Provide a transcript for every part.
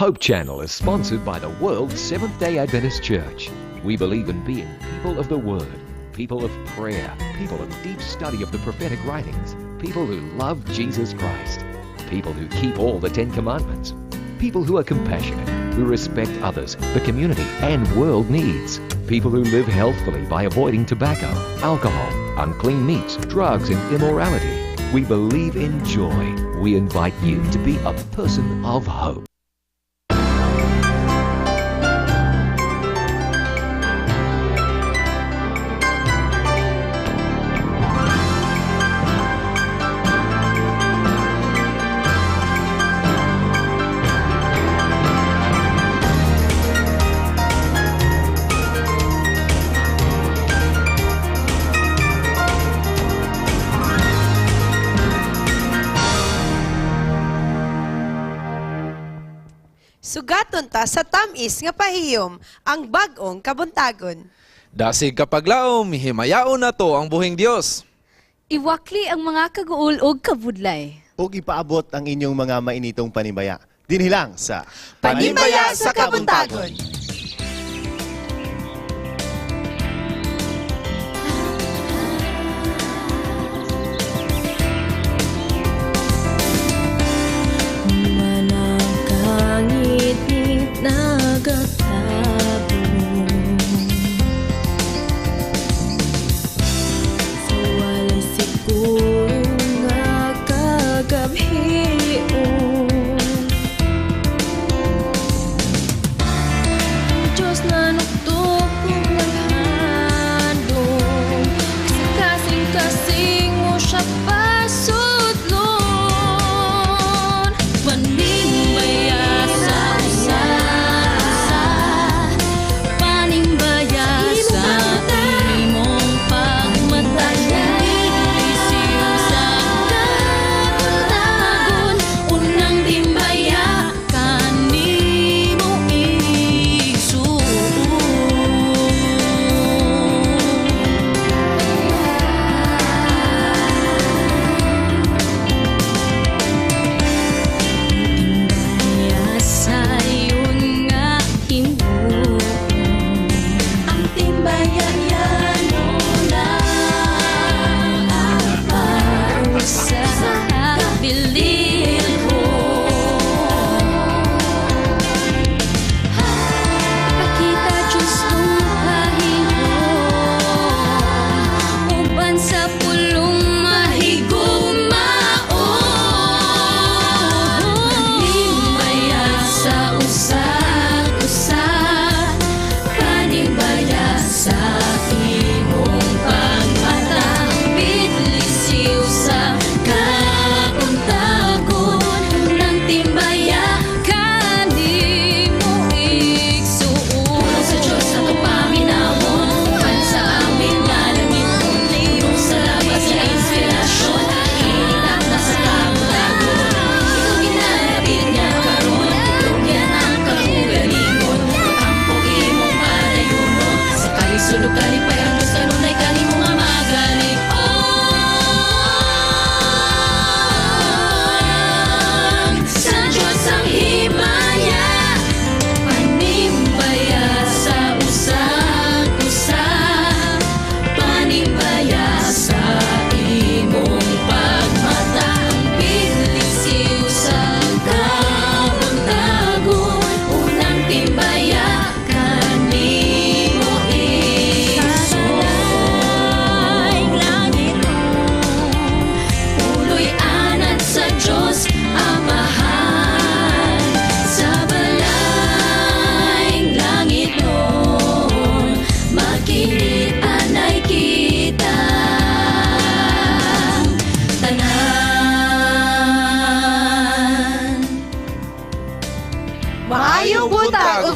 Hope Channel is sponsored by the World Seventh-day Adventist Church. We believe in being people of the Word, people of prayer, people of deep study of the prophetic writings, people who love Jesus Christ, people who keep all the 10 Commandments, people who are compassionate, who respect others, the community, and world needs, people who live healthfully by avoiding tobacco, alcohol, unclean meats, drugs, and immorality. We believe in joy. We invite you to be a person of hope. Sugaton ta sa tamis nga pahiyom ang bag-ong kabuntagon. Dasig kapaglaom, himayaon na to ang buhing Dios. Iwakli ang mga kaguol og kabudlay. Ug ipaabot ang inyong mga mainitong panimbaya. Dinhi lang sa Panimbaya sa Kabuntagon.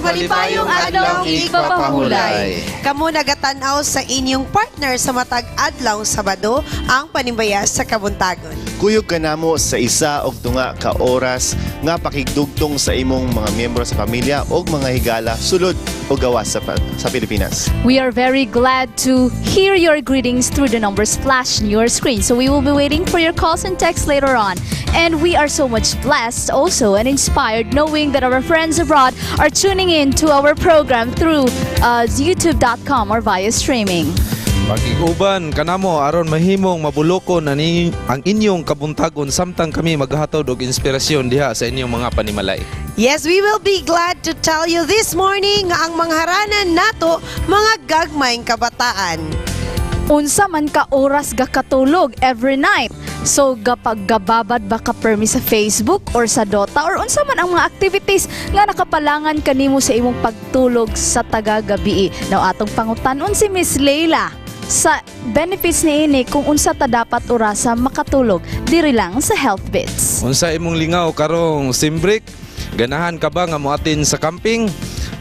Malipayong adlaw igpapahulay. Kamo nagatanaw sa inyong partner sa matag adlaw Sabado ang Panimbaya sa Kabuntagon. Kuyog ka namo sa isa og tunga ka oras nga pakigdugtong sa imong mga miyembro sa pamilya o mga higala sulod o gawas sa Pilipinas. We are very glad to hear your greetings through the numbers flashed on your screen. So we will be waiting for your calls and texts later on. And we are so much blessed also and inspired knowing that our friends abroad are tuning in to our program through youtube.com or via streaming. Pag-iguban kanamo aron mahimong mabulokon ang inyong kabuntagon samtang kami maghatod og inspirasyon diha sa inyong mga panimalay. Yes, we will be glad to tell you this morning nga ang mangharanan nato mga gagmayng kabataan. Unsa man ka oras ga katulog every night. So gapag gababad ba ka permi sa Facebook or sa Dota or unsa man ang mga activities nga nakapalangan kanimo sa imong pagtulog sa tagagabi. Now atong pangutanon si Miss Leila sa benefits ni ini kung unsa ta dapat orasa makatulog diri lang sa Health Bits. Unsa imong lingaw karong simbrik? Ganahan ka ba nga moatin sa camping?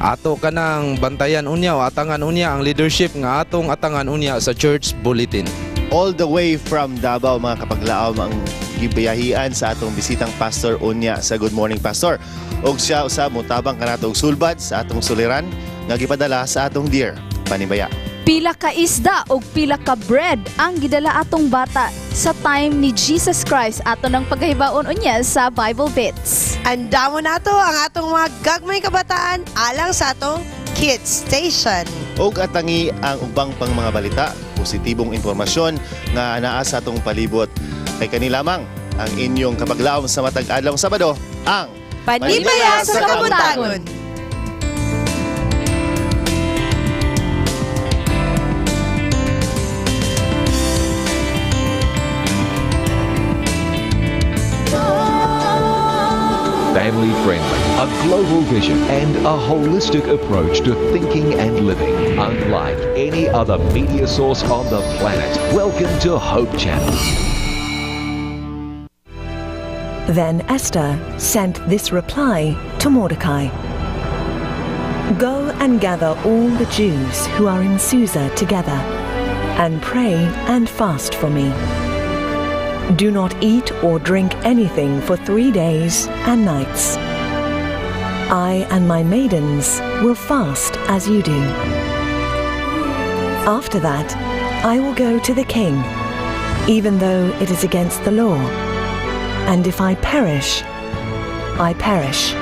Ato ka nang bantayan unya o atangan unya ang leadership nga atong atangan unya sa church bulletin. All the way from Davao, mga kapaglaom, ang gibayahian sa atong bisitang pastor unya sa Good Morning Pastor. Og siya usab mutabang kanato og sulbad sa atong suliran nga gipadala sa atong dear Panimbaya. Pila ka isda o pila ka bread ang gidala atong bata sa time ni Jesus Christ ato ng paghibaon unya sa Bible Bits. Andamo nato ang atong mga gagmay kabataan alang sa atong Kids Station. Og atangi ang ubang pang mga balita, positibong impormasyon nga anaa sa atong palibot. Kay kani lamang ang inyong kapaglaom sa matag adlaw Sabado, ang Panimbaya sa Kabuntagon. Family-friendly, a global vision, and a holistic approach to thinking and living. Unlike any other media source on the planet. Welcome to Hope Channel. Then Esther sent this reply to Mordecai. Go and gather all the Jews who are in Susa together, and pray and fast for me. Do not eat or drink anything for 3 days and nights. I and my maidens will fast as you do. After that, I will go to the king, even though it is against the law. And if I perish, I perish.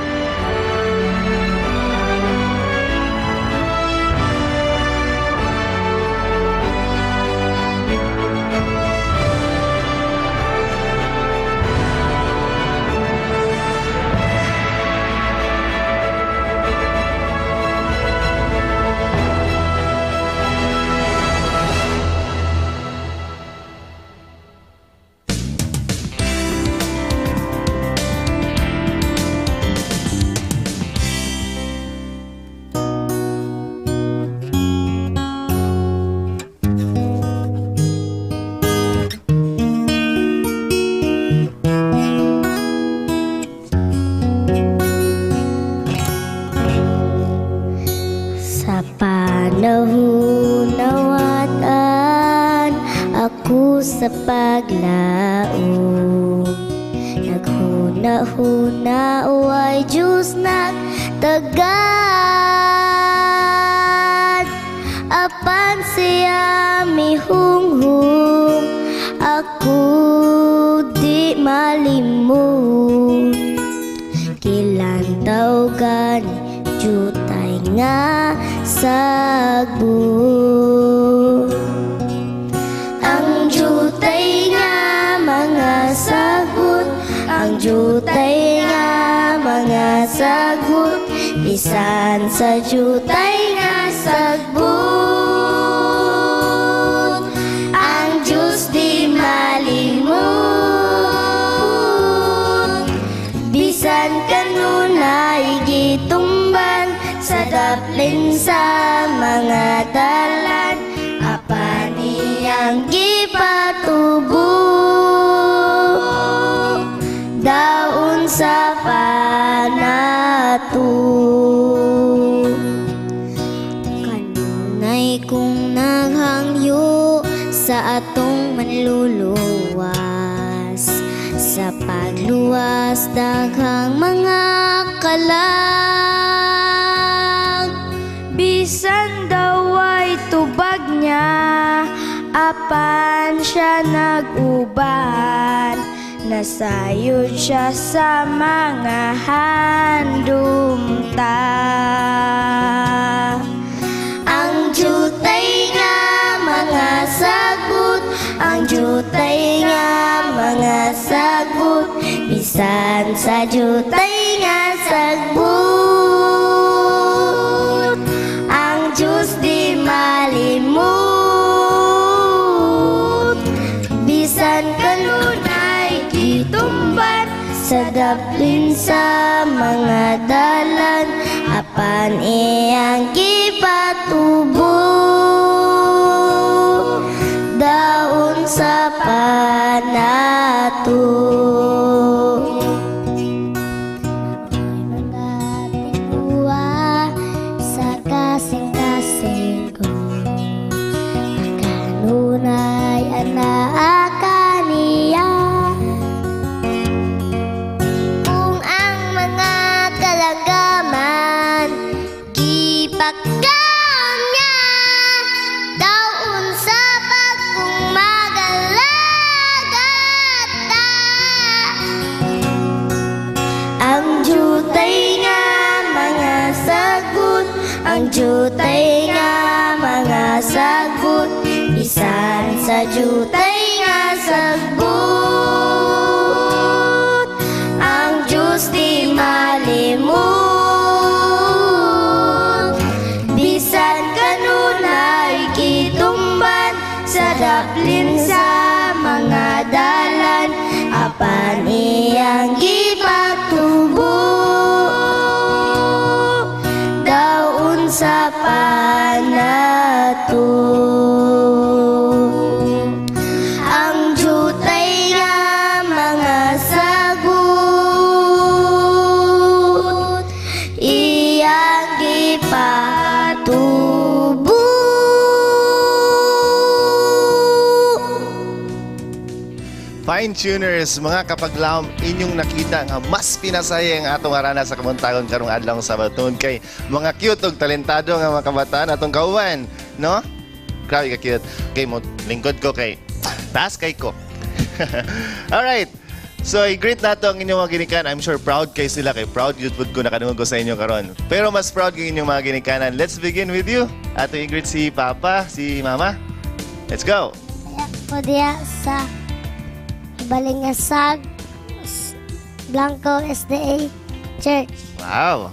Nawatan ako sa paglaom. Naghuna-huna o ay Diyos nagtagad. Apan siya mihunghung, ako di malimot. Kilantaw gani jutay nga sagbot. Ang jutay nga mga sagbot, ang jutay nga mga sagbot, bisan sa jutay nga sagbot, ang Diyos di malimot. Bisan kanunay gitumban sa daplin sa mga dalan, apa niyang gipatubo daon sa panato. Kanunay kung naghangyo sa atong manluluwas, sa pagluwas daghang mga kalag. Bisan daw ay tubag niya, apan siya nag-uban, nasayod siya sa mga handumta. Ang jutay nga mga sagot, ang jutay nga mga sagot, bisan sa jutay nga sagbut, ang Diyos di malimut. Bisan kanunay gitumban sa daplin sa mga dalan, apan iyang gipatubo daon sa panato. Mga tingwa sa kasing-kasing ko, kanunay anak kaniya. Kung ang mga kalagaman gipakam niya, daon sa pagkong magalagat ta. Ang jutay nga mga sagot, ang jutay nga mga sagot, bisan sa jutay nga sagot, ang Diyos di malimut. Bisan kanunay gitumban sa daplin sa mga dalan, apan iyang gipatubo daon sa panato. Ang jutay nga mga sagot, iyang gipatubo. Fine tuners, mga kapaglaom, inyong nakita nga mas pinasaya ang atong arana sa Kabuntagon karong adlaw sa Sabado kay mga cute ug talentado nga mga kabataan atong kauban, no? Grabe ka cute. Kay mo lingkod ko kay taas kay ko. Alright. So, i-greet nato ang inyong mga ginikanan. I'm sure proud kay sila kay proud yun ko nakadungog ko sa inyo karon. Pero mas proud kay inyong mga ginikanan. Let's begin with you. Ato i-greet si Papa, si Mama. Let's go. Ako diya sa Balingasag Blanco SDA Church. Wow.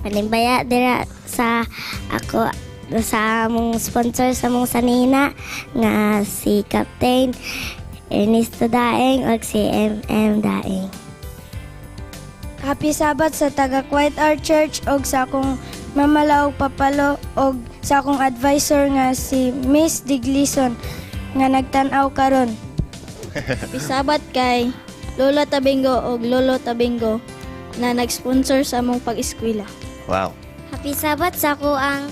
Panimbaya dira sa ako sa among sponsor sa mong sanina nga si Captain Ernesto Daeng ug si MM Daeng. Happy Sabat sa taga Quiet Art Church og sa akong mamalaog papalo og sa akong advisor nga si Miss Diglison nga nagtan-aw karon. Happy Sabat kay Lola Tabingo og Lolo Tabingo na nag-sponsor sa among pag-eskwela. Wow. Happy Sabat sa ako ang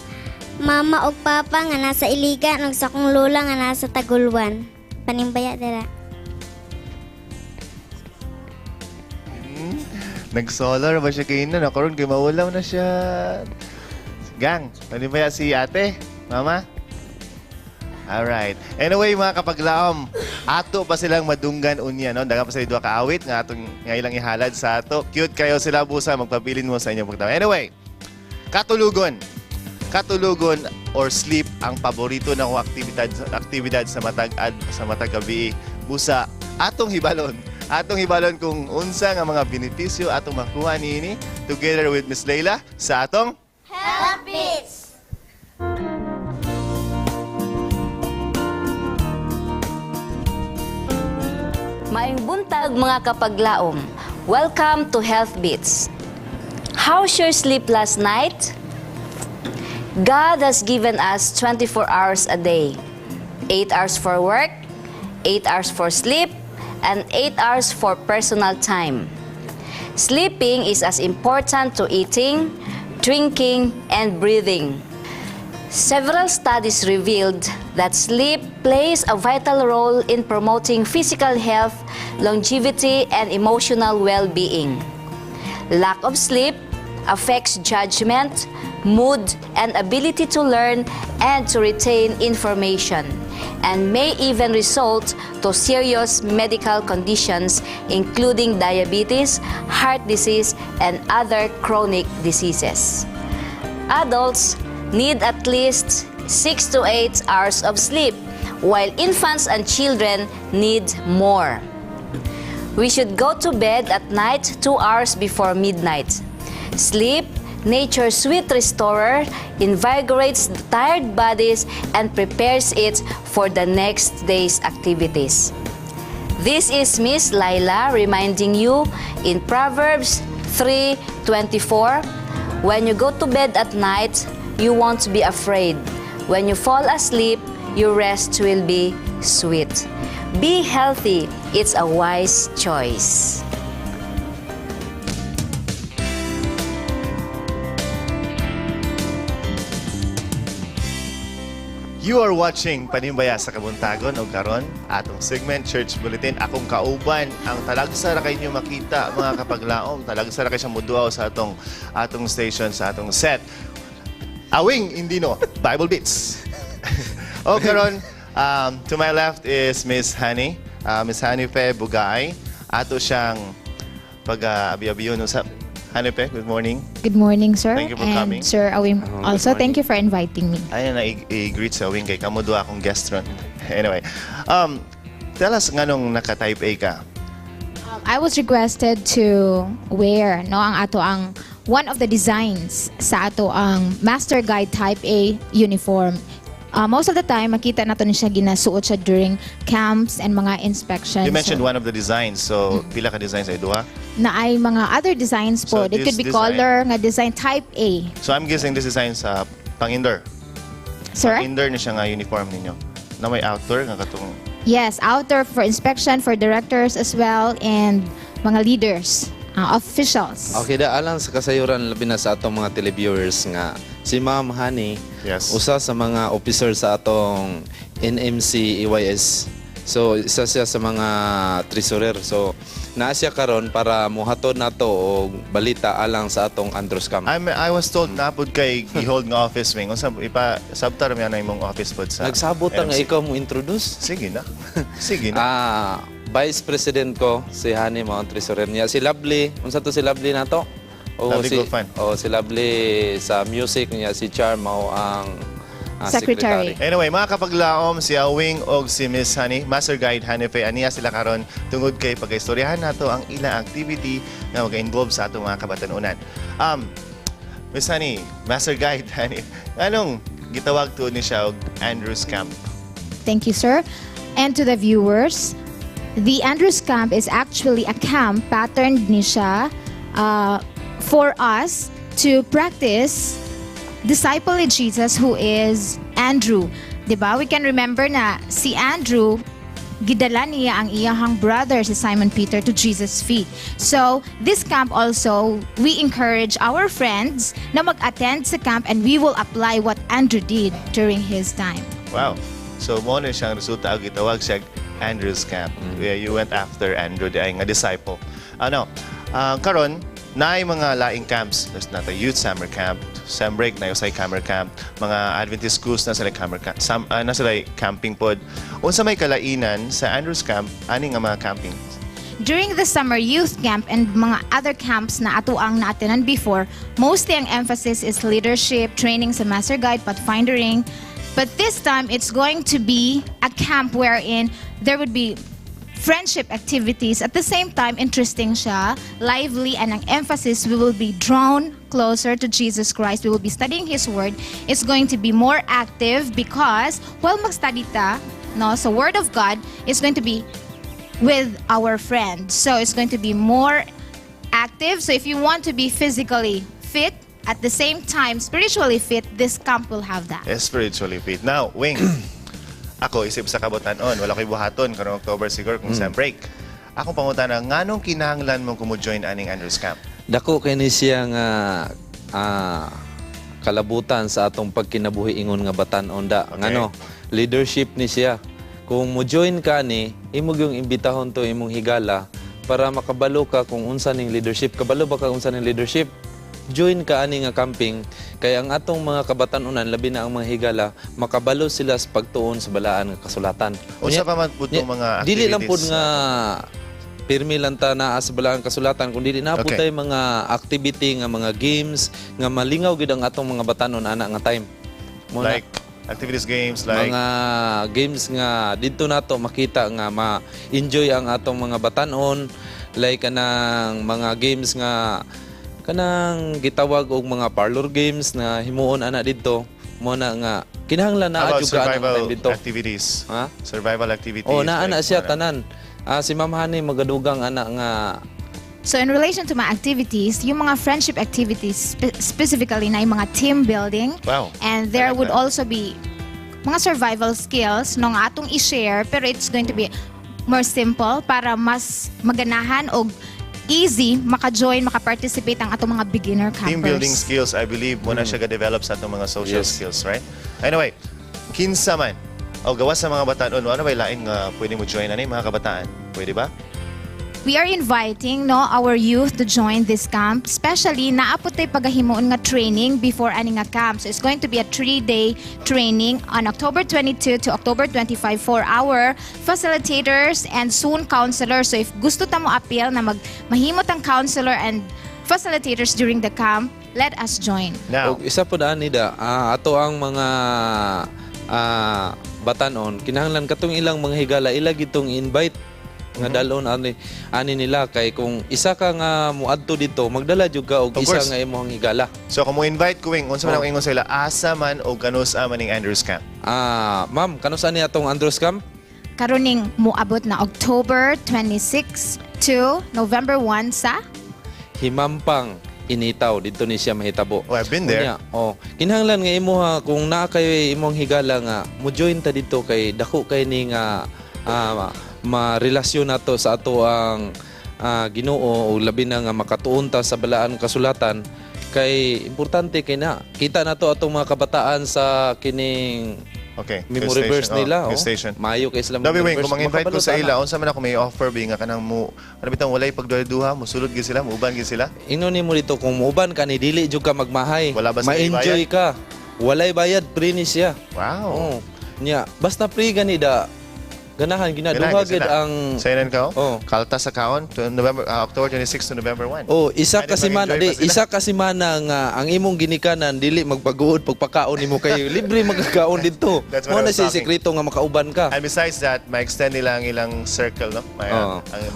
mama og papa nga nasa Iligan ug sa akong lola nga nasa Tagulwan. Panimbaya dira. Nag-solar ba siya kayo na? Karoon kay mawalaw na siya. Gang, panimbaya si ate, mama? Alright. Anyway, mga kapaglaom, ato pa silang madunggan unya, no? Daga pa sila duha kaawit nga atong nga ilang ihalad sa ato. Cute kayo sila busa, magpabilin mo sa inyong pagtawa. Anyway, katulugon. Katulugon or sleep ang paborito na akong aktibidad sa matag gabi. Busa, atong hibalon kung unsa nga mga benepisyo atong makuha niini together with Miss Leila sa atong Health Beats. Maayong buntag mga kapaglaom. Welcome to Health Beats. How's your sleep last night? God has given us 24 hours a day. 8 hours for work, 8 hours for sleep, and 8 hours for personal time. Sleeping is as important to eating, drinking, and breathing. Several studies revealed that sleep plays a vital role in promoting physical health, longevity, and emotional well-being. Lack of sleep affects judgment, mood, and ability to learn and to retain information. and may even result to serious medical conditions including diabetes, heart disease, and other chronic diseases. Adults need at least 6 to 8 hours of sleep, while infants and children need more. We should go to bed at night 2 hours before midnight. Sleep, nature's sweet restorer, invigorates the tired bodies and prepares it for the next day's activities. This is Miss Laila reminding you in Proverbs 3:24, when you go to bed at night, you won't be afraid. When you fall asleep, your rest will be sweet. Be healthy. It's a wise choice. You are watching Panimbaya sa Kabuntagon o karon atong segment Church Bulletin. Akong kauban ang talagsa ra kay inyo makita mga kapaglaom, talagsa ra kay sa muduaw sa atong station, sa atong set. Awing Indino Bible Beats. O karon to my left is Miss Honey. Miss Honey Fe Bugay. Ato siyang pag-abi-abiyon usap. Hanipe, good morning. Good morning, sir. Thank you for and coming. Sir Awim, also thank you for inviting me. Ayun na i-greet sa Awing kay kamo duha akong guest ron. Anyway, tell us nganong naka-type A ka? I was requested to wear ang one of the designs sa ato ang Master Guide Type A uniform. Most of the time, makita nato ni siya ginasuot siya during camps and mga inspections. You mentioned one of the designs, so pila ka designs ay duha? Na ay mga other designs po. So It could this be design- color nga design Type A. So I'm guessing this design sa pang-indoor. Sir? Pang-indoor na siya nga uniform ninyo. Na may outdoor nga katong Yes, outdoor for inspection for directors as well and mga leaders, officials. Okay, alang sa kasayuran labi na sa atong mga televiewers nga si Ma'am Honey, yes. usa sa mga officer sa atong NMC EYS. So isa siya sa mga treasurer. So naa siya karon para muhatod nato og balita alang sa atong Andros Camp. I was told napod kay gihold nga office wing. Unsa ipa sabtar mi na imong office pod sa Nagsabot nga NMC? ikaw mo introduce. Sige na. Sige na. Vice President ko si Honey mo ang treasurer niya. Si Lovely, unsa to si Lovely nato? Lovely Gulfan. Si Lovely sa music niya, si Charm mao ang Secretary. Anyway, mga kapaglaom, si Awing og si Miss Honey, Master Guide Hanife, aniya sila karon tungod kay pag-istoryahan nato ang ilang activity nga mag-involve sa atong mga kabatanunan. Miss Honey, Master Guide Honey, anong gitawag to ni siya og Andrews Camp? Thank you, sir. And to the viewers, the Andrews Camp is actually a camp patterned ni siya for us to practice disciple ni Jesus who is Andrew. Diba? We can remember na si Andrew, gidala niya ang iyahang brother si Simon Peter to Jesus' feet. So, this camp also, we encourage our friends na mag-attend sa camp and we will apply what Andrew did during his time. Wow. So, mo na siyang resulta og gitawag siya Andrews Camp. Where you went after Andrew, di ay nga disciple. Karon, naay mga laing camps. There's not a youth summer camp, sem break na usay summer camp, mga Adventist schools na sila summer camp, na sila camping pod. Unsa may kalainan sa Andrews Camp ani nga mga camping? During the summer youth camp and mga other camps na ato ang naatinan before, mostly ang emphasis is leadership, training sa Master Guide, pathfindering. But this time, it's going to be a camp wherein there would be friendship activities. At the same time, interesting siya, lively, and ang emphasis, we will be drawn closer to Jesus Christ. We will be studying His Word. It's going to be more active because while mag-study ta, sa Word of God, it's going to be with our friends. So it's going to be more active. So if you want to be physically fit, at the same time spiritually fit, this camp will have that. Spiritually fit. Now, Wing, ako isip sa kabutanon, wala ko'y buhaton karong October siguro kung sa break. Akong pangutana, nganong kinahanglan mong kumo-join aning Andrews Camp? Dako kay ni siya nga kalabutan sa atong pagkinabuhi ingon nga batan-on da. Okay. Ngano, leadership ni siya. Kung mo join ka ni, imong yung imbitahon to imong higala para makabalo ka kung unsa ning leadership. Kabalo ba ka unsa ning leadership? join ka ani nga camping kay ang atong mga kabatanunan labi na ang mga higala makabalo sila sa pagtuon sa balaan nga kasulatan. Unsa pa man pud tong mga activities? Dili lang pud nga pirmi lang ta naa sa balaan kasulatan kundi na pud tay mga activity nga mga games nga malingaw gid ang atong mga batanon ana nga time. Like activities, games, like mga games nga dito nato makita nga ma-enjoy ang atong mga batanon, like kanang mga games nga kanang gitawag og mga parlor games na himuon ana dito mo na nga kinahanglan na jud ka ang dito activities. Ha? Survival activities. Oh, na ana siya tanan. Si Ma'am Hani magadugang ana nga. So in relation to my activities, yung mga friendship activities, specifically na yung mga team building. Wow. And there would also be mga survival skills nung atong i-share, pero it's going to be more simple para mas maganahan o easy maka-join, maka-participate ang atong mga beginner campers. Team building skills, I believe, muna siya ga-develop sa atong mga social skills, right? Anyway, kinsa man, o gawas sa mga batanon, ano ba lain nga pwede mo join ani mga kabataan? Pwede ba? We are inviting our youth to join this camp, especially naapot tay pagahimuon nga training before ani nga camp. So it's going to be a 3-day training on October 22 to October 25 for our facilitators and soon counselors. So if gusto ta mo appeal na mahimot ang counselor and facilitators during the camp, let us join. Now, isa po daan nida, ato ang mga batanon, kinahanglan katong ilang mga higala, ilag itong invite nga dalon ani nila kay kung isa ka nga muadto dito magdala jud ka og isa nga imong higala. So kung mo invite kuwing unsa man ang ingon sa ila asa man o kanusa man ning Andrews Camp? Ma'am, kanusa ni atong Andrews Camp? Karuning muabot na October 26 to November 1 sa Himampang Initaw dito ni siya mahitabo. Oh, I've been there. Kinahanglan nga imo kung naa kay imong higala nga mo join ta dito kay dako kay ni nga ma-relasyon nato sa ato ang Ginoo o labi na nga makatuon ta sa balaan kasulatan kay importante kay na kita nato atong mga kabataan sa kining memory verse nila. Maayo kay sila memory verse. Kung mang-invite ko sa ila, unsa man ako may offer bi nga kanang mo ano bitang walay pagduha, musulod gid sila, muuban gid sila. Ingnon nimo dito kung muuban ka ni dili jud ka magmahay. Ma-enjoy ka. Walay bayad, free ni siya. Wow. Nya basta free ganida. Ganahan ginaduha gid ang sayran ka kalta sa kaon to October 26 to November 1. Isa kasi man nga ang imong ginikanan dili magpaguod pagpakaon nimo kay libre magkakaon dito. Mo na si sekreto nga makauban ka. And besides that, ma-extend nila ang ilang circle, no?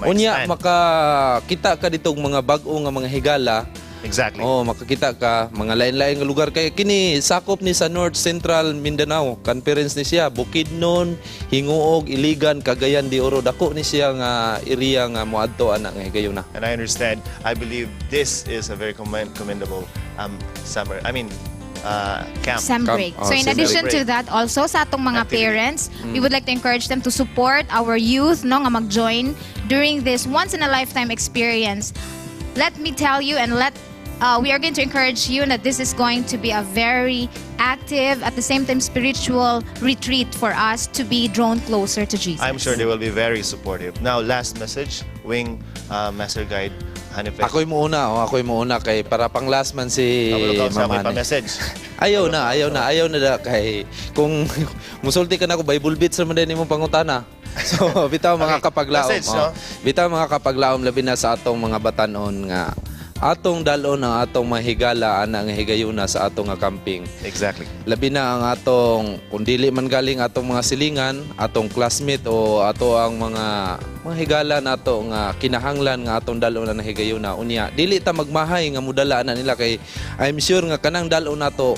Unya makakita ka dito mga bag-o nga mga higala. Exactly. Makakita ka mga lain-lain nga lugar kay kini sakop ni sa North Central Mindanao. Conference ni siya Bukidnon, Hinguog, Iligan, Cagayan de Oro. Dako ni siya nga area nga moadto ana nga higayuna. And I understand. I believe this is a very commendable summer. I mean camp. break. So in addition to that, also sa atong mga parents, we would like to encourage them to support our youth nga mag-join during this once in a lifetime experience. Let me tell you and we are going to encourage you that this is going to be a very active, at the same time spiritual retreat for us to be drawn closer to Jesus. I'm sure they will be very supportive. Now, last message, Wing Master Guide Hanifes. Ako'y mo una kay para pang last man si Mama. Message. Ayaw na kay kung musulti ka na ko Bible bits man din imong pangutana. So bitaw mga kapaglaom. Bitaw mga kapaglaom labi na sa atong mga batanon nga atong dalon ang atong mahigala ana nga higayuna sa atong nga camping. Exactly. Labi na ang atong kung dili man galing atong mga silingan, atong classmate o ato ang mga higala nato nga kinahanglan nga atong dalon na higayuna. Unya dili ta magmahay nga mudala ana nila kay I'm sure nga kanang dalon nato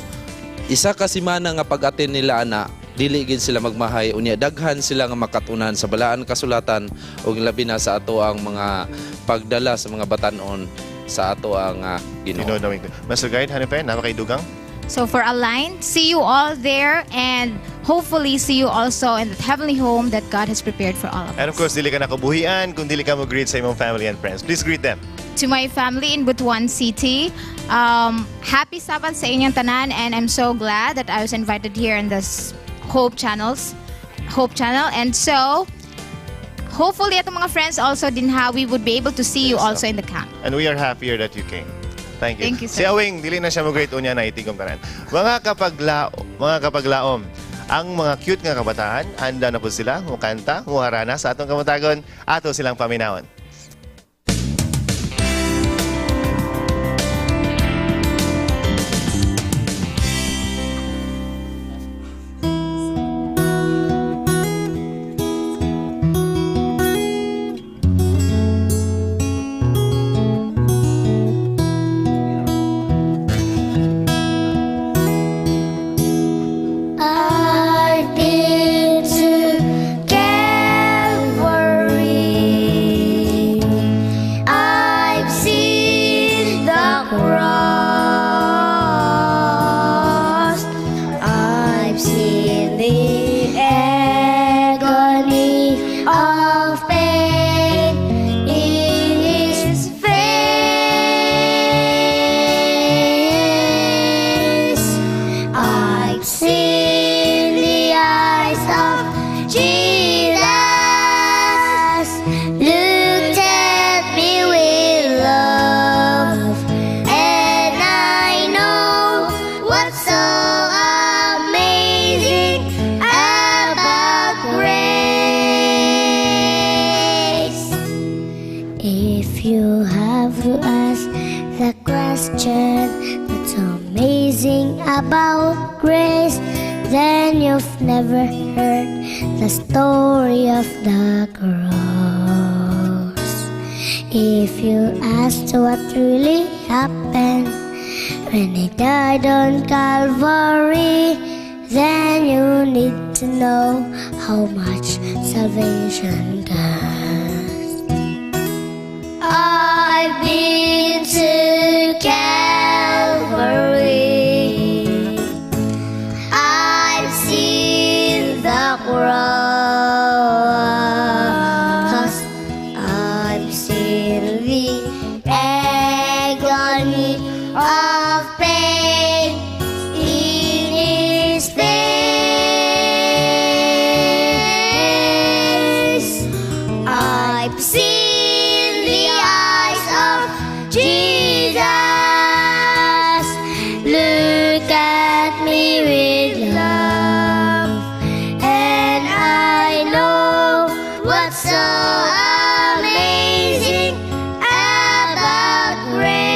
isa ka semana nga pag-attend nila ana dili gid sila magmahay unya daghan sila nga makatunan sa balaan kasulatan ug labi na sa ato ang mga pagdala sa mga batanon sa ato ang Ginoo. Master Guide Hanife, nama kay dugang? So for a line, see you all there and hopefully see you also in the heavenly home that God has prepared for all of us. And of course, dili ka nakabuhian kung dili ka mo greet sa imong family and friends. Please greet them. To my family in Butuan City, happy Sabbath sa inyong tanan and I'm so glad that I was invited here in this Hope Channel. And so, hopefully atong mga friends also din we would be able to see you also in the camp. And we are happier that you came. Thank you. Thank you, Si sir. Awing, dili na siya mo great unya na itigom tanan. Mga kapaglaom, ang mga cute nga kabataan, handa na po sila, mukanta, muharana sa atong Kabuntagon, ato silang paminawon. I've been to Calvary. I've seen the cross. I've seen the agony of pain in His face. I've seen the eyes of Jesus looked at me with love, and I know what's so amazing about grace. If you have to ask the question, what's amazing about grace, then you've never heard the story of the cross. If you ask what really happened when He died on Calvary, then you need to know how much salvation costs. I've been to Calvary. I've seen the cross. I've seen the agony of pain in His face. I've seen the eyes of Jesus look at me with love, and I know what's so amazing about grace.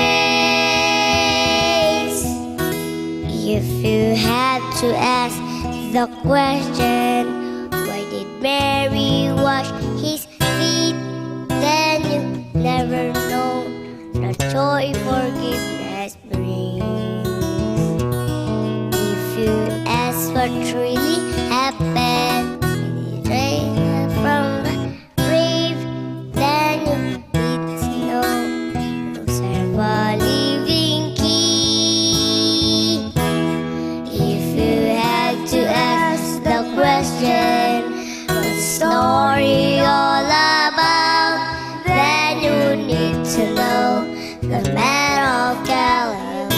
If you had to ask the question, why did Mary wash His feet, then you never know the joy forgiveness brings. If you ask what really happened when He raised from the grave, then you need to know you serve a living King. If you had to ask the question, what's the story all about, then you need to know the man of Galilee.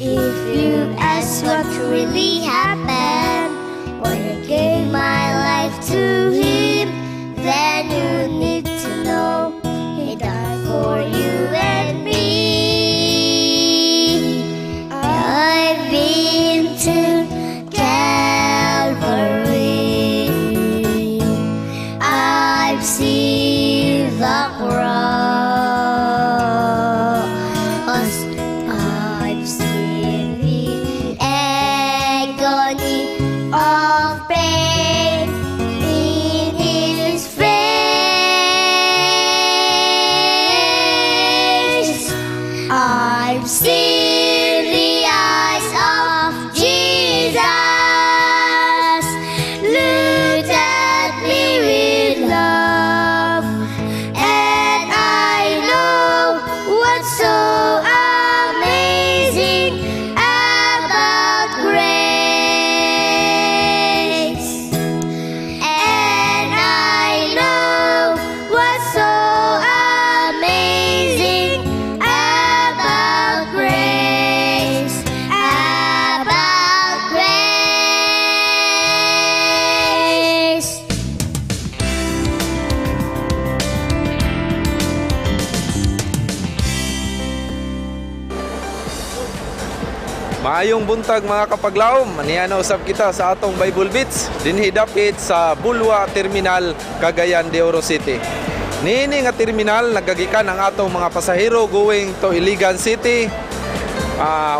If you ask what really happened when I gave my life to Him, then you need to know He died for you and me. I've been to Calvary. I've seen the cross. I've seen the agony of pain in His face. I've seen the eyes of Jesus looked at me with love, and I Maayong buntag mga kapaglaom, aniya na usab kita sa atong Bible Beats dinhi dapit sa Bulwa Terminal, Cagayan de Oro City. Niini nga terminal nagagikan ang atong mga pasahero going to Iligan City,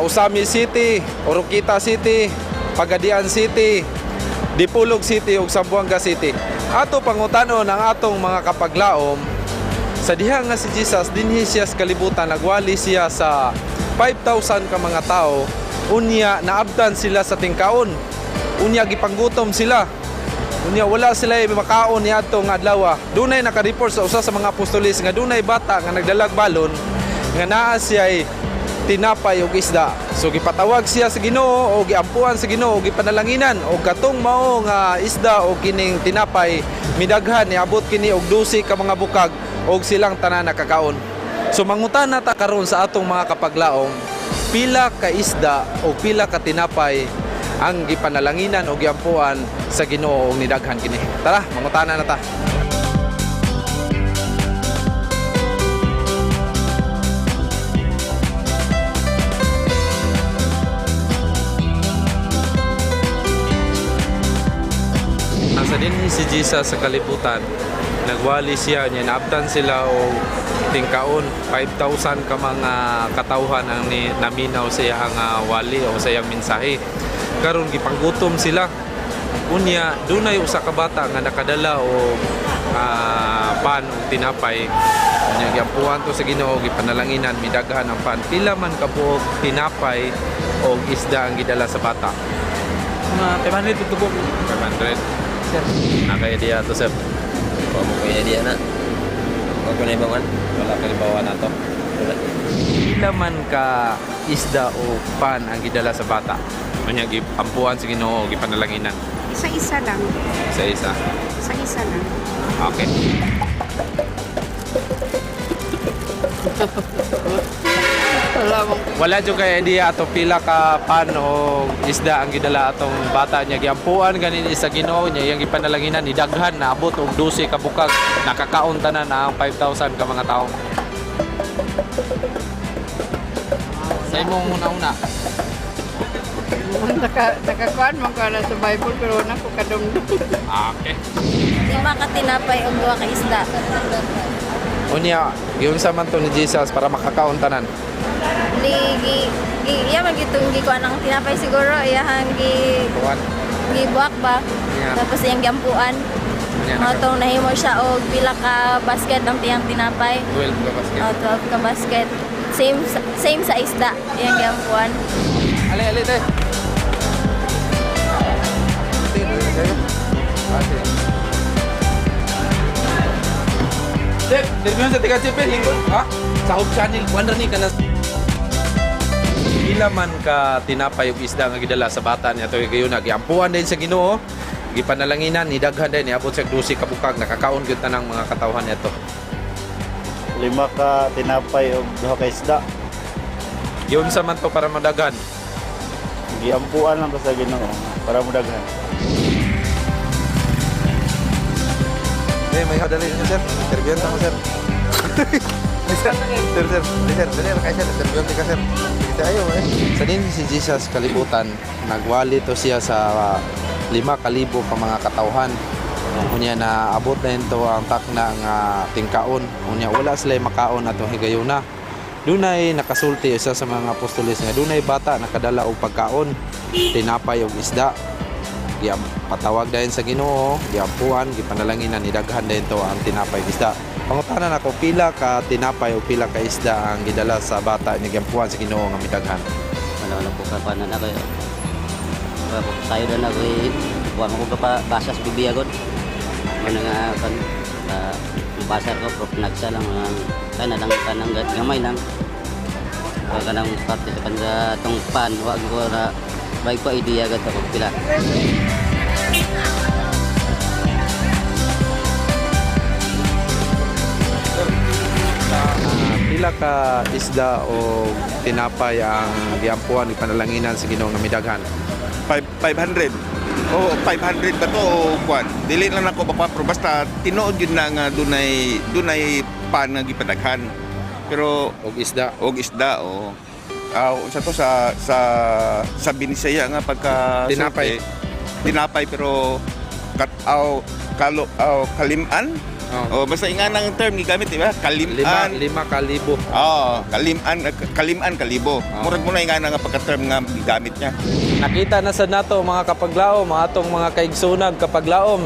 Usami City, Oroquita City, Pagadian City, Dipolog City ug Zamboanga City. Ato pangutanon ang atong mga kapaglaom sa diha nga si Jesus dinhi siya sa kalibutan, nagwali siya sa 5,000 ka mga tao. Unya naabtan sila sa tingkaon, unya gipanggutom sila, unya wala sila makaon niadto nga adlaw. Dunay naka-report sa usa sa mga apostolis nga dunay bata nga nagdalag balon nga naa siya tinapay ug isda. So gipatawag siya sa Ginoo o giampuan sa Ginoo, gipanalanginan og katong mao nga isda o kining tinapay midaghan niabot kini og 12 ka mga bukag og silang tanan nakakaon. So mangutana ta karon sa atong mga kapaglaom, pila ka isda o pila ka tinapay ang gipanalanginan o giampuan sa Ginoo og nidaghan kini. Tara, mangutana na ta. Nasa dinhi si Jesus sa kalibutan, nagwali siya niya, naabtan sila o tingkaon 5,000 ka mga katawhan ang naminaw sa iyang wali o sa iyang mensahe. Karon gipanggutom sila. Unya dunay usa ka bata nga nakadala o pan o tinapay. Unya giampuan to sa Ginoo, gipanalanginan midaghan ang pan. Pila man ka buok tinapay o isda ang gidala sa bata? Mga 500 tutubok. 500. Sir, naka-idea to sir. Kung mo kaya idea na. Huwag ko na ibangan. Wala ka libawa na to. Pila man ka isda o pan ang gidala sa bata? Unya giampuan sa Ginoo, gipanalanginan. Isa-isa lang. Isa-isa. Isa-isa lang. Okay. Wala jud kay idea ato pila ka pan o isda ang gidala atong bata niya, giampuan ganin sa Ginoo niya, iyang gipanalanginan idaghan naabot og 12 ka bukag, nakakaon tanan ang 5,000 ka mga tawo. Sa imong una-una. Nakakuan mo ka na sa Bible pero na ko kadungdong. Okay. 5 ka tinapay ug 2 ka isda. Unya, giunsa man to ni Jesus para makakaon tanan? Iya magitong gikuan ang tinapay siguro, iyahang gibuak ba. Yeah. Tapos iyang giampuan. Mga tong nahimo siya og pila ka basket ang tiyang tinapay. 12 ka basket. 12 ka basket. Same sa isda, iyang giampuan. Ali te. Chef, terbiyon sa tiga chef lingkod, ha? Sa Hope Channel, kuan ra ni kana. Pila man ka tinapay ug isda nga gidala sa bata niya to gayon giampuan din sa Ginoo, gipanalanginan, nidaghan din niabot sa 12 ka bukag, nakakaon gyud tanang mga katawhan nito. 5 ka tinapay o 2 ka isda. Yun sa man to para madaghan. Giampuan lang ko sa Ginoo para mudaghan. May hadali niyo sir. Interview ta mo sir. Sir, kaya sir, interview ka sir. Kita ayo Sa din si Jesus kalibutan, nagwali to siya sa 5,000 ka mga katawhan. Unya na abot na ito ang takna nga tingkaon. Unya wala sila makaon atong higayuna. Dunay nakasulti isa sa mga apostolis nga dunay bata nakadala og pagkaon, tinapay og isda. Patawag dayon sa Ginoo, giampuan, gipanalanginan, nidaghan dayon to ang tinapay ug isda. Pangutanan ako, pila ka tinapay o pila ka isda ang gidala sa bata ni giampuan sa Ginoo nga midaghan? Wala po ka panan na kayo. Tayo na koy wa mo ko pa basa sa Biblia god. Ano nga kan basa ko pro nagsa lang kana lang kanang gamay lang. Kanang parte sa kanang tong pan wa ko na bay ko idea gad ko pila. Pila ka isda o tinapay ang giampuan ipanalanginan sa Ginoo nga midaghan? 500. Oh, 500 ba to o kwan? Dili lang ako baka basta tinuod yun na nga dunay pan nga gipadaghan. Pero og isda o Sa to sa Binisaya nga pagka Tinapay. tinapay pero kaliman. Basta nga ng term gigamit, di ba? Kaliman. 5,000. Kaliman kalibo. Murag mo na nga nga pagka-term nga gigamit niya. Nakita na sa nato mga kapaglaom, atong mga kaigsunag kapaglaom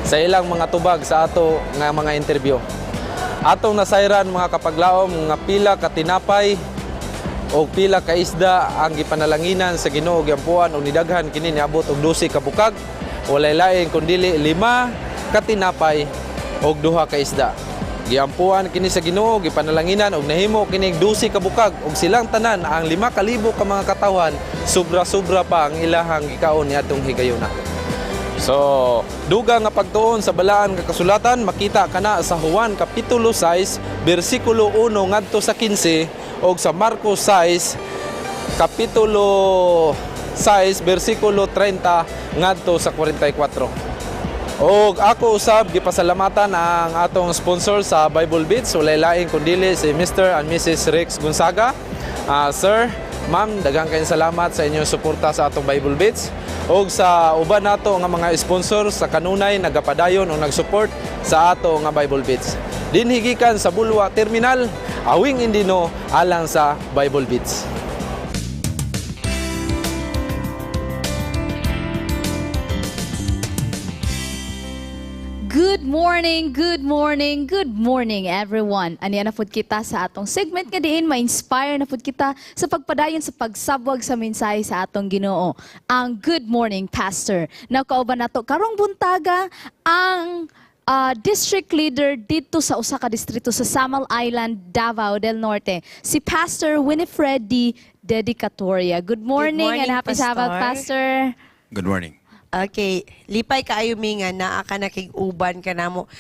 sa ilang mga tubag sa ato nga mga interview. Atong nasayran mga kapaglaom nga pila ka tinapay o pila ka isda ang gipanalanginan sa Ginoo giampuan og nidaghan kini niabot og 12 ka bukag. Walay lain kundi 5 ka tinapay og 2 ka isda. Giampuan kini sa Ginoo gipanalanginan og nahimo kini 12 ka bukag og silang tanan ang 5,000 ka mga katawhan sobra-sobra pa ang ilahang gikaon ni atong higayuna. So, duga nga pagtuon sa balaan nga kasulatan makita kana sa Juan kapitulo 6 bersikulo 1 ngadto sa 15 og sa Marcos 6 kapitulo 6 bersikulo 30 ngadto sa 44. Og ako usab gipasalamatan ang atong sponsor sa Bible Beats, walay lain kundi si Mr. and Mrs. Rex Gonzaga. Sir, ma'am, daghang kayong salamat sa inyong suporta sa atong Bible Beats. Og sa uban nato nga mga sponsor sa kanunay nagapadayon o nagsupport sa ato nga Bible Beats. Dinhigikan sa Bulwa Terminal, awing indino alang sa Bible Beats. Good morning everyone. Aniya na pud kita sa atong segment nga diin ma-inspire na pud kita sa pagpadayon sa pagsabwag sa mensahe sa atong Ginoo. Ang Good Morning Pastor. Nakauban nato karong buntaga ang district leader dito sa usa ka distrito sa Samal Island, Davao del Norte, si Pastor Winifred D. Dedicatoria. Good morning and happy Sabbath, Pastor. Good morning. Okay, lipay kaayo mi nga naa ka nakig-uban ka namo.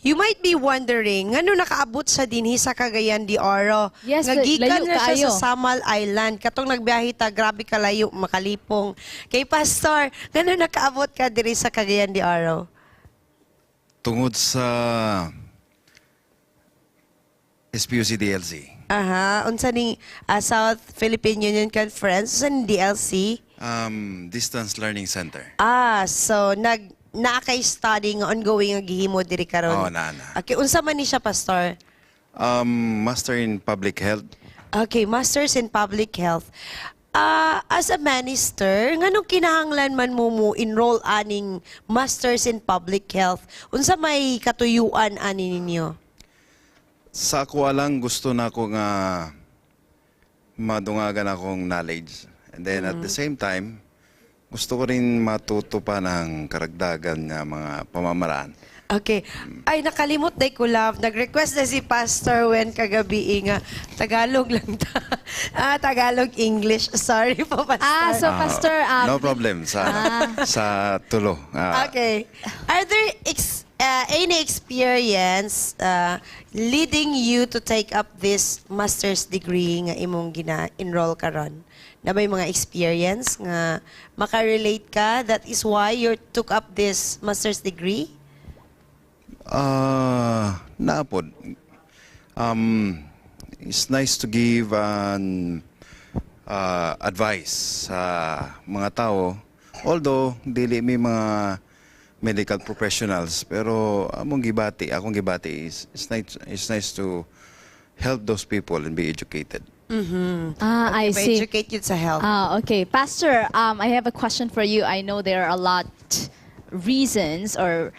You might be wondering, ngano nakaabot sa dinhi sa Cagayan de Oro? Yes, nga gikan layo na siya kaayo. sa Samal Island. Katong nagbiyahe ta, grabe kalayo, makalipong. Kay Pastor, ngano nakaabot ka diri sa Cagayan de Oro? Tungod sa SPUC DLC. Aha, unsa ning South Philippine Union Conference, unsa ning DLC? Distance Learning Center. So na-kay-study nga ongoing nga gihimo diri karon. Na. Okay, unsa man ni siya, Pastor? Master in Public Health. Okay, Masters in Public Health. As a minister, nganong kinahanglan man mo enroll aning Masters in Public Health? Unsa may katuyuan ani ninyo? Sa ako lang gusto na ko nga madungagan akong knowledge. And then at the same time, gusto ko rin matuto pa ng karagdagan nga mga pamamaraan. Okay. Ay, nakalimot na ko, love. Nag-request na si Pastor Wen kagabi nga. Tagalog lang ta. Tagalog-English. Sorry po, Pastor. So Pastor... no problem sa tulo. Okay. Are there any experience leading you to take up this master's degree nga imong gina-enroll karon? Na may mga experience nga makarelate ka, that is why you took up this master's degree? Naapod. It's nice to give advice sa mga tao. Although, dili may mga medical professionals, pero akong gibati it's nice to help those people and be educated. I see. Educate you sa health. Okay. Pastor, I have a question for you. I know there are a lot reasons or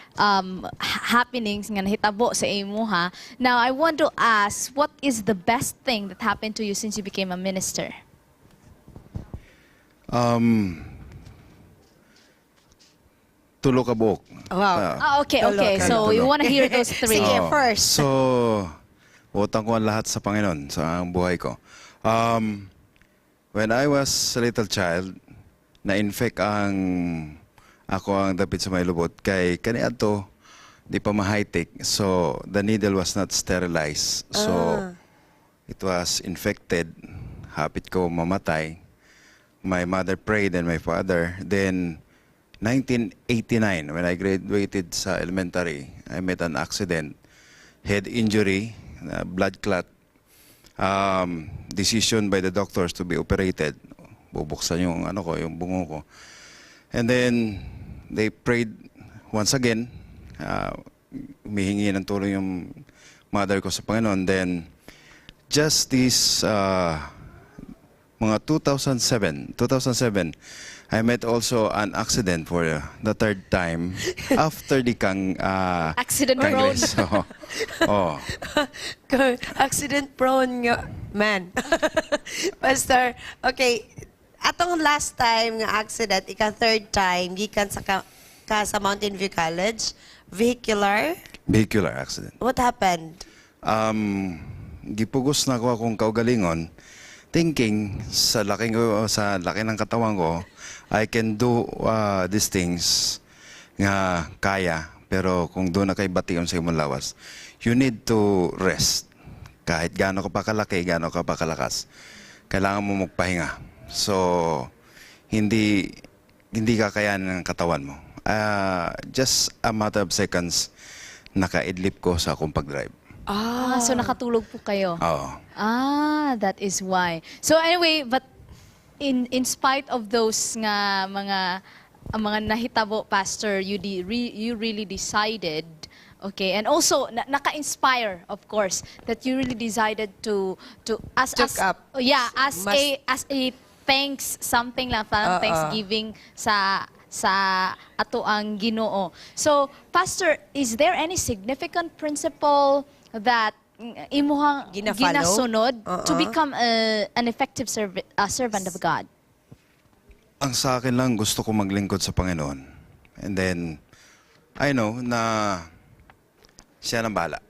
happenings nga nahitabo sa imo ha. Now, I want to ask, what is the best thing that happened to you since you became a minister? Tulo ka buok. Wow. Okay. So, we want to hear those three. Sige, first. So, utang ko ang lahat sa Panginoon sa buhay ko. When I was a little child, na-infect ako ang dapit sa may lubot kay kaniadto di pa ma-high-tech. So, the needle was not sterilized. So, it was infected. Hapit ko mamatay. My mother prayed and my father. Then, 1989, when I graduated sa elementary, I met an accident, head injury, blood clot. decision by the doctors to be operated. Bubuksan yung yung bungo ko. And then they prayed once again. Humihingi ng tulong yung mother ko sa Panginoon. Then just this mga 2007, I met also an accident for the third time after the Accident Congress. Accident prone nga man. Pastor, okay, atong last time nga accident, third time, gikan sa sa Mountain View College, vehicular accident. What happened? Gipugos na ko akong kaugalingon, thinking sa laki ng katawan ko, I can do these things nga kaya, pero kung doon na kay bation sa imong lawas, you need to rest. Kahit gaano ka pa kalaki, gaano ka pa kalakas, kailangan mo magpahinga. So hindi kakayanin ng katawan mo. Just a matter of seconds, nakaidlip ko sa akong pag-drive. So nakatulog po kayo? Oo. That is why. So anyway, but in spite of those nga mga nahitabo, Pastor, you really decided, okay, and also naka-inspire, of course, that you really decided to as a thanks, something lang, parang Thanksgiving sa ato ang Ginoo. So, Pastor, is there any significant principle that imuhang ginasunod to become an effective servant of God? Ang sa akin lang, gusto ko maglingkod sa Panginoon. And then, I know na siya nang bahala.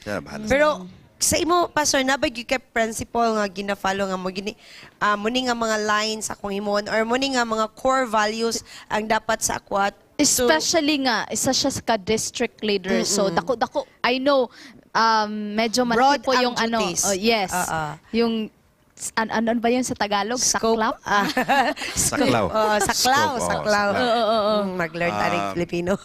Siya nang bahala. Pero sa imo, Pastor, nabay yung kay principle nga gina-follow nga mo, muni nga mga lines akong imon or muni nga mga core values ang dapat sa akwat. Especially nga, isa siya sa district leader. So, dako, I know, medyo malaki po yung duties. Yes. Yung, ano ba yun sa Tagalog? Saklap? Saklaw. Saklaw. Mag-learn taring Filipino.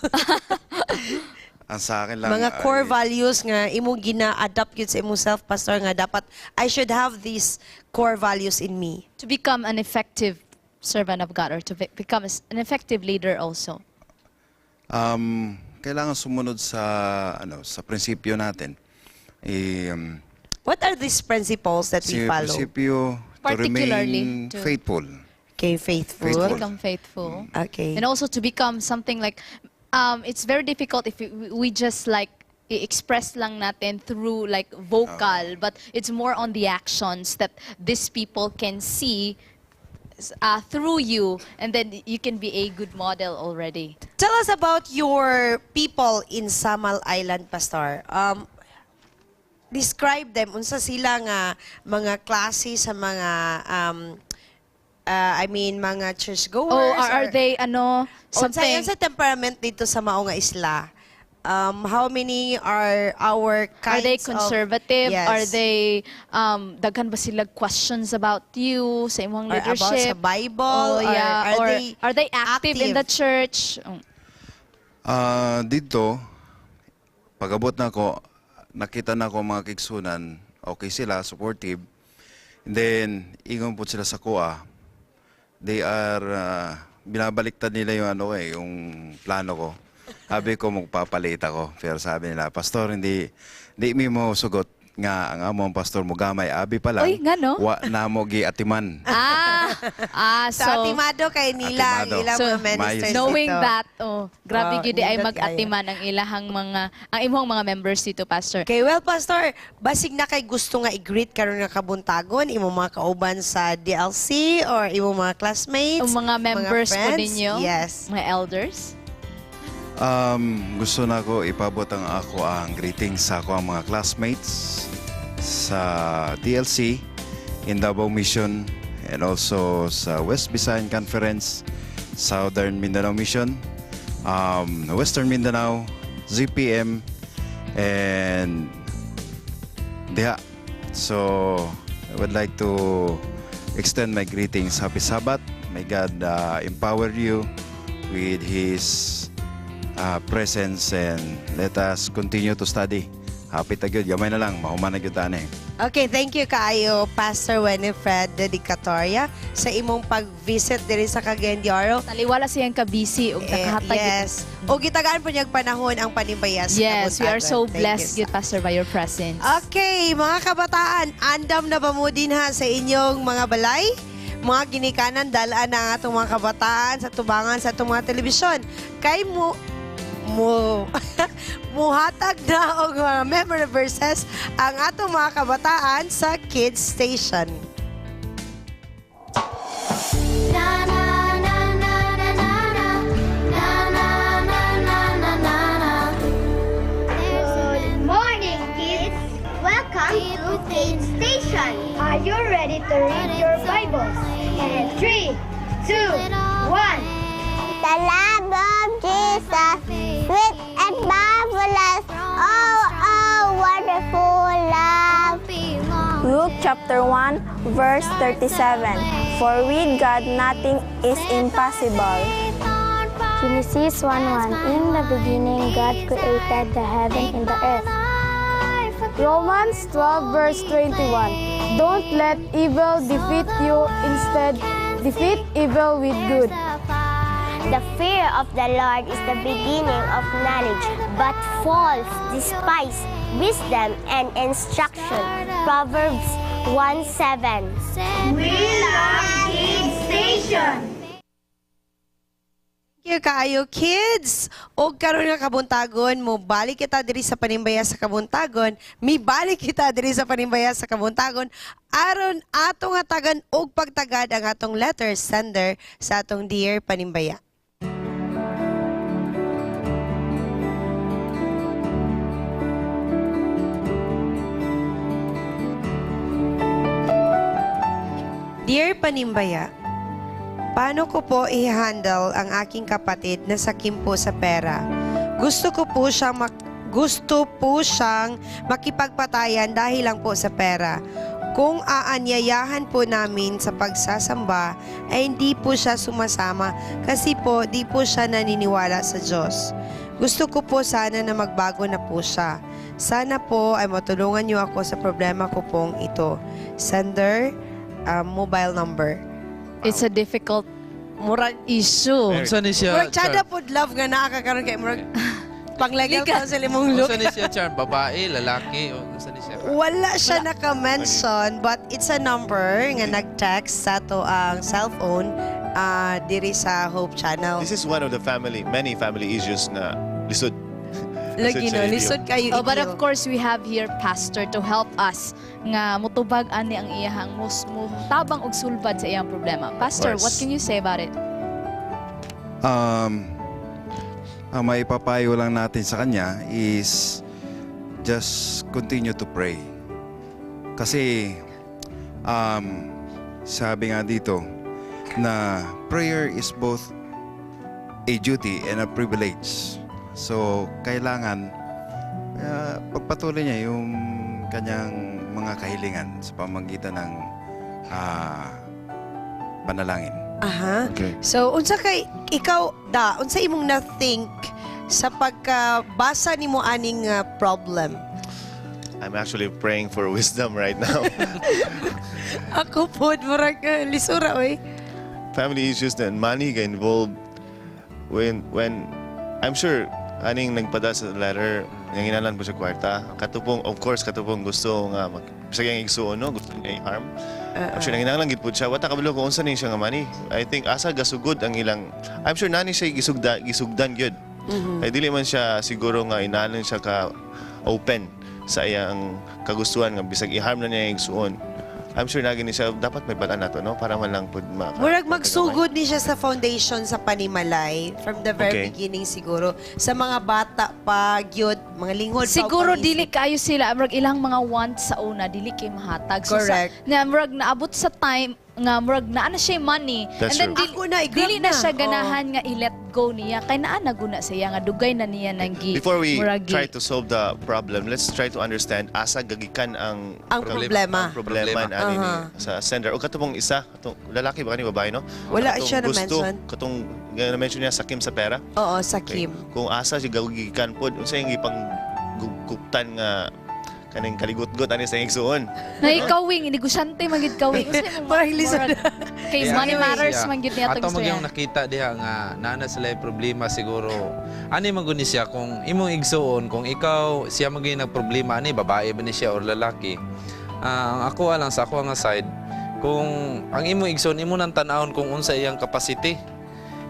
Ang sa akin lang, mga core values nga imo gina-adapt yun sa imo self, Pastor, nga dapat I should have these core values in me. To become an effective servant of God or to become an effective leader also. Kailangan sumunod sa prinsipyo natin. What are these principles that we follow? Prinsipyo to remain faithful. Okay, faithful. To become faithful. Okay. And also to become something like, it's very difficult if we just like express lang natin through like vocal, but it's more on the actions that these people can see through you, and then you can be a good model already. Tell us about your people in Samal Island, Pastor. Describe them. Unsa sila nga mga klase sa mga mga churchgoers? Oh, are they something? Unsa temperament dito sa mao nga isla? How many are our kinds? Are they conservative? Yes. Are they daghan ba sila questions about you sa imong leadership? Or about sa Bible? Oh, yeah. Or are they active in the church? Dito, pag-abot na ko, nakita na ko mga kigsunan, okay sila, supportive. And then, ingon po sila sa kuha. They are, binabaliktad nila yung yung plano ko. Sabi ko, magpapalit ako. Pero sabi nila, Pastor, hindi mo sugot nga ang among pastor mo gamay abi pa lang. Oy, nga no? Wa na mo giatiman. So atimado kay nila ilang so, mga ministers knowing dito. That, grabe gyud ay mag-atiman ang ilahang ang imong mga members dito, Pastor. Okay, well, Pastor, basig na kay gusto nga i-greet karon nga Kabuntagon, imong mga kauban sa DLC or imong mga classmates, ang mga members po ninyo, yes, mga elders. Gusto na ko ipabot ang greetings sa ako ang mga classmates sa DLC in Davao Mission and also sa West Visayan Conference, Southern Mindanao Mission, Western Mindanao, ZPM, and Deha. So I would like to extend my greetings. Happy Sabbath. May God empower you with His presence, and let us continue to study happy ta gyud, gamay na lang, mahuman na gyud tani. Okay, thank you kaayo Pastor Winifred Dedicatoria sa imong pag-visit diri sa Cagayan de Oro. Taliwala siyang ka-busy ug nakahatag. Yes. O gitagaan po niyang panahon ang Panimbaya sa Yes, we are so Kabuntagon. blessed, good Pastor, by your presence. Okay, mga kabataan, andam na ba mo din ha sa inyong mga balay? Mga ginikanan, dalaan na ang atong mga kabataan sa tubangan sa atong mga telebisyon. Kay muhatag na og mga memory verses ang atong mga kabataan sa Kids Station. Good morning, kids. Welcome to Kids Station. Are you ready to read your Bibles? And 3, 2, 1. The love of Jesus, sweet and marvelous, oh, wonderful love. Luke chapter 1, verse 37. For with God nothing is impossible. Genesis 1:1. In the beginning, God created the heaven and the earth. Romans 12 verse 21. Don't let evil defeat you, instead defeat evil with good. The fear of the Lord is the beginning of knowledge, but fools despise wisdom and instruction. Proverbs 1:7. We love Kids Station. Thank you kaayo kids. Og karon nga Kabuntagon, mo balik kita diri sa Panimbaya sa Kabuntagon, mi balik kita diri sa Panimbaya sa Kabuntagon aron atong hatagan og pagtagad ang atong letter sender sa atong Dear Panimbaya. Dear Panimbaya, paano ko po i-handle ang aking kapatid na sakim po sa pera? Gusto po siyang makipagpatayan dahil lang po sa pera. Kung aanyayahan po namin sa pagsasamba, ay hindi po siya sumasama kasi po di po siya naniniwala sa Diyos. Gusto ko po sana na magbago na po siya. Sana po ay matulungan niyo ako sa problema ko pong ito. Sender, mobile number. It's a difficult murag issue. Unsa ni siya? Murag tsada po love nga nakakaroon kay murag pang-legal counseling mong look. Unsa ni siya, Charm? Babae, lalaki, o unsa ni siya? Wala siya naka-mention, but it's a number nga nag-text sa to ang cellphone diri sa Hope Channel. This is one of the many family issues na lisod. Lagi no, lisod kayo. But of course, we have here Pastor to help us nga mutubag ani ang iyahang tabang og sulbad sa iyang problema. Pastor, what can you say about it? Ang maipapayo lang natin sa kanya is just continue to pray. Kasi sabi nga dito na prayer is both a duty and a privilege. So, kailangan pagpatuloy niya yung kanyang mga kahilingan sa pamamagitan ng panalangin. Aha. Okay. So, unsa kay ikaw unsa imong na-think sa pagkabasa nimo aning problem? I'm actually praying for wisdom right now. Ako po, murag lisura oy. Family issues and money get involved when I'm sure aning nagpada sa letter yang inalan po sa kwarta katupong of course katupong gusto nga bisag yang igsuon no gusto niya i-harm. I'm sure nanginahanglan gid pud siya wata kabalo kung unsa ni siya nga money. I think asa gasugod ang ilang I'm sure nani siya gisugdan gyud. Kay dili man siya siguro nga inalan siya ka open sa iyang kagustuhan nga bisag i-harm na niya yung igsuon. I'm sure naging siya dapat may pala nato no para man lang pud Murag magsugod ni siya sa foundation sa Panimalay from the very beginning siguro sa mga bata pa gyud mga lingkod pa Siguro dili kayo sila murag ilang mga wants sa una dili kay mahatag. Correct. Nga murag naabot sa time nga murag naa na siya money. That's and then true. dili na siya ganahan nga i-let go niya kay naa na guna siya nga dugay na niya nang gi. Before we murag try to solve the problem, let's try to understand asa gagikan ang problema. problema na ani sa sender. O katong isa, katong lalaki ba kani babae no? Wala Katong siya na gusto, mention. Katong na-mention niya sakim sa pera. Oo, sakim. Kung asa siya gagikan pod, unsa yung ipang guguptan nga kaning kaligot-got ani sa igsuon. Na ikawing, negosyante magid kawing. Parang lisod. Kay money matters man gid niya Ato tong magyong istorya. nakita diha nga nana sila yung problema siguro. Ani maguni siya kung imong igsuon kung ikaw siya maging nagproblema ani babae ba ni siya or lalaki. Ang ako alang sa ako nga side kung ang imong igsuon imo nang tan-awon kung unsa iyang capacity.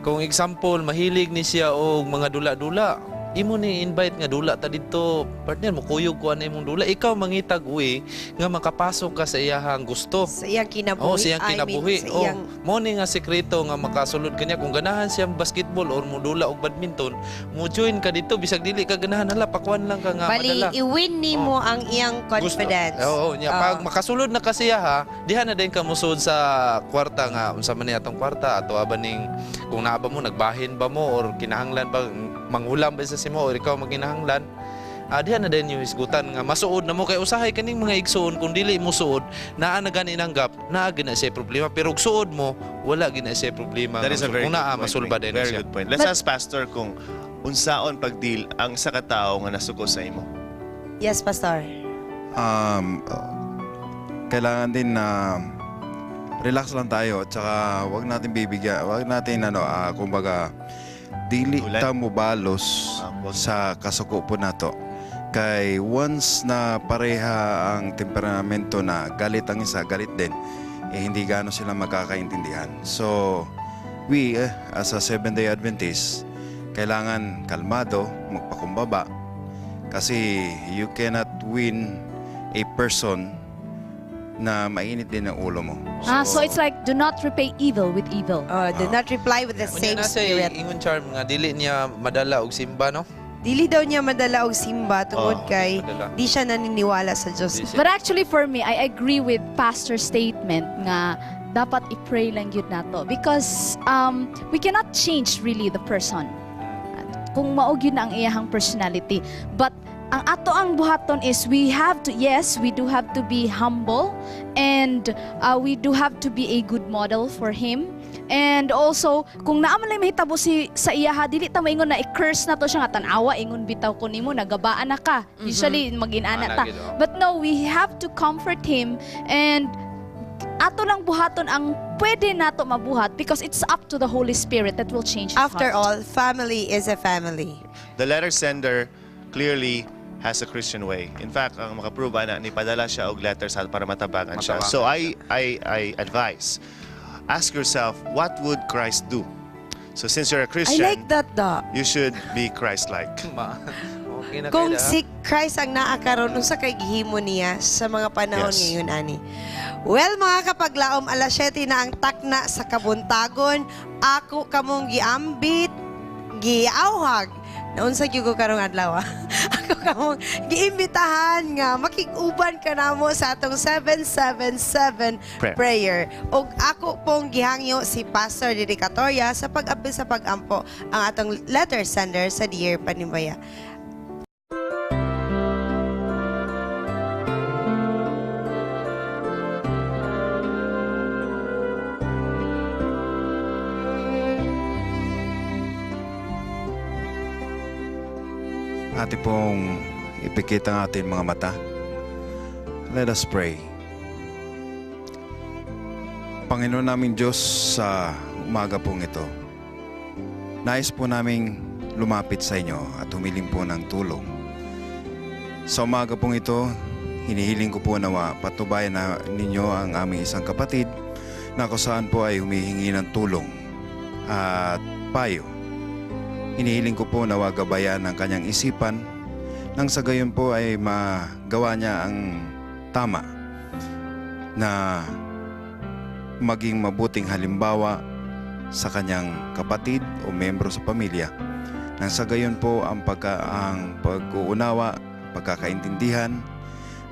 Kung example mahilig ni siya og mga dula-dula, imo ni invite nga dula ta didto, partner mo kuyog ko ana imong dula, ikaw mangitag uwi nga makapasok ka sa iyahang gusto. Sa iyang kinabuhi. Oh, sa iyang kinabuhi. sa iyang... Mo ni nga sekreto nga makasulod kanya kung ganahan siyang basketball or mo dula og badminton, mo join ka dito bisag dili ka ganahan hala pakuan lang ka nga Bali, madala. i-win ni mo ang iyang confidence. Oo, nya pag makasulod na kasi ha, diha na din ka musud sa kwarta nga unsa man ni atong kwarta ato abaning kung naa ba mo nagbahin ba mo or kinahanglan ba manghulam ba sa simo or ikaw maginahanglan. Diha na din yung isgutan nga masuod na mo kay usahay kaning mga igsuon kung dili mo suod naa na gani nanggap naa gina siya problema pero ug suod mo wala gina siya problema. That is a very kung good naa point. masulba din Very siya. good point. Let's ask Pastor kung unsaon pagdeal ang sa katao nga nasuko sa imo. Yes, Pastor. Kailangan din na relax lang tayo at saka wag natin bibigyan, wag natin kumbaga dili ta mo balos sa kasuko po nato. Kay once na pareha ang temperamento na galit ang isa, galit din, hindi gaano sila magkakaintindihan. So, we as a Seventh-day Adventist, kailangan kalmado, magpakumbaba. Kasi you cannot win a person na mainit din ang ulo mo. So it's like, do not repay evil with evil. Do not reply with the same spirit. Ingon charm nga dili niya madala og simba no. Dili daw niya madala og simba tungod kay madala. di siya naniniwala sa Diyos. But actually for me, I agree with Pastor's statement nga dapat i-pray lang yun nato because we cannot change really the person. Kung maog yun ang iyahang personality. But ang ato ang buhaton is we do have to be humble and we do have to be a good model for him. And also, kung naaman lang mahitabo sa iyaha, dili ta maingon na i-curse na to siya nga tanawa, ingon bitaw ko nimo, nagabaan na ka. Usually, mag-inana ta. But no, we have to comfort him and ato lang buhaton ang pwede nato mabuhat because it's up to the Holy Spirit that will change his After heart. all, family is a family. The letter sender clearly has a Christian way. In fact, ang makaprove na nipadala siya og letter sa para matabangan siya. So I advise, ask yourself, what would Christ do? So since you're a Christian, I like that da. you should be Christ-like. Okay na Kung kayo, si Christ ang naakaroon unsa kay gihimo niya sa mga panahon Yes. ngayon ani. Well, mga kapaglaom, alas 7 na ang takna sa Kabuntagon. Ako kamong giambit, giawhag. Naunsa gyud ko karong adlaw. Ako kamong giimbitahan nga makig-uban ka namo sa atong 777 prayer. Og ako pong gihangyo si Pastor Dedicatoria sa pag-apil sa pag-ampo ang atong letter sender sa Dear Panimbaya. Ate pong ipikit ang ating mga mata. Let us pray. Panginoon naming Diyos, sa umaga pong ito, nais po naming lumapit sa inyo at humiling po ng tulong. Sa umaga pong ito, hinihiling ko po nawa patubayan na ninyo ang aming isang kapatid na kung saan po ay humihingi ng tulong at payo. Hinihiling ko po nawa gabayan ang kanyang isipan nang sa gayon po ay magawa niya ang tama na maging mabuting halimbawa sa kanyang kapatid o membro sa pamilya. Nang sa gayon po ang pag-uunawa, pagkakaintindihan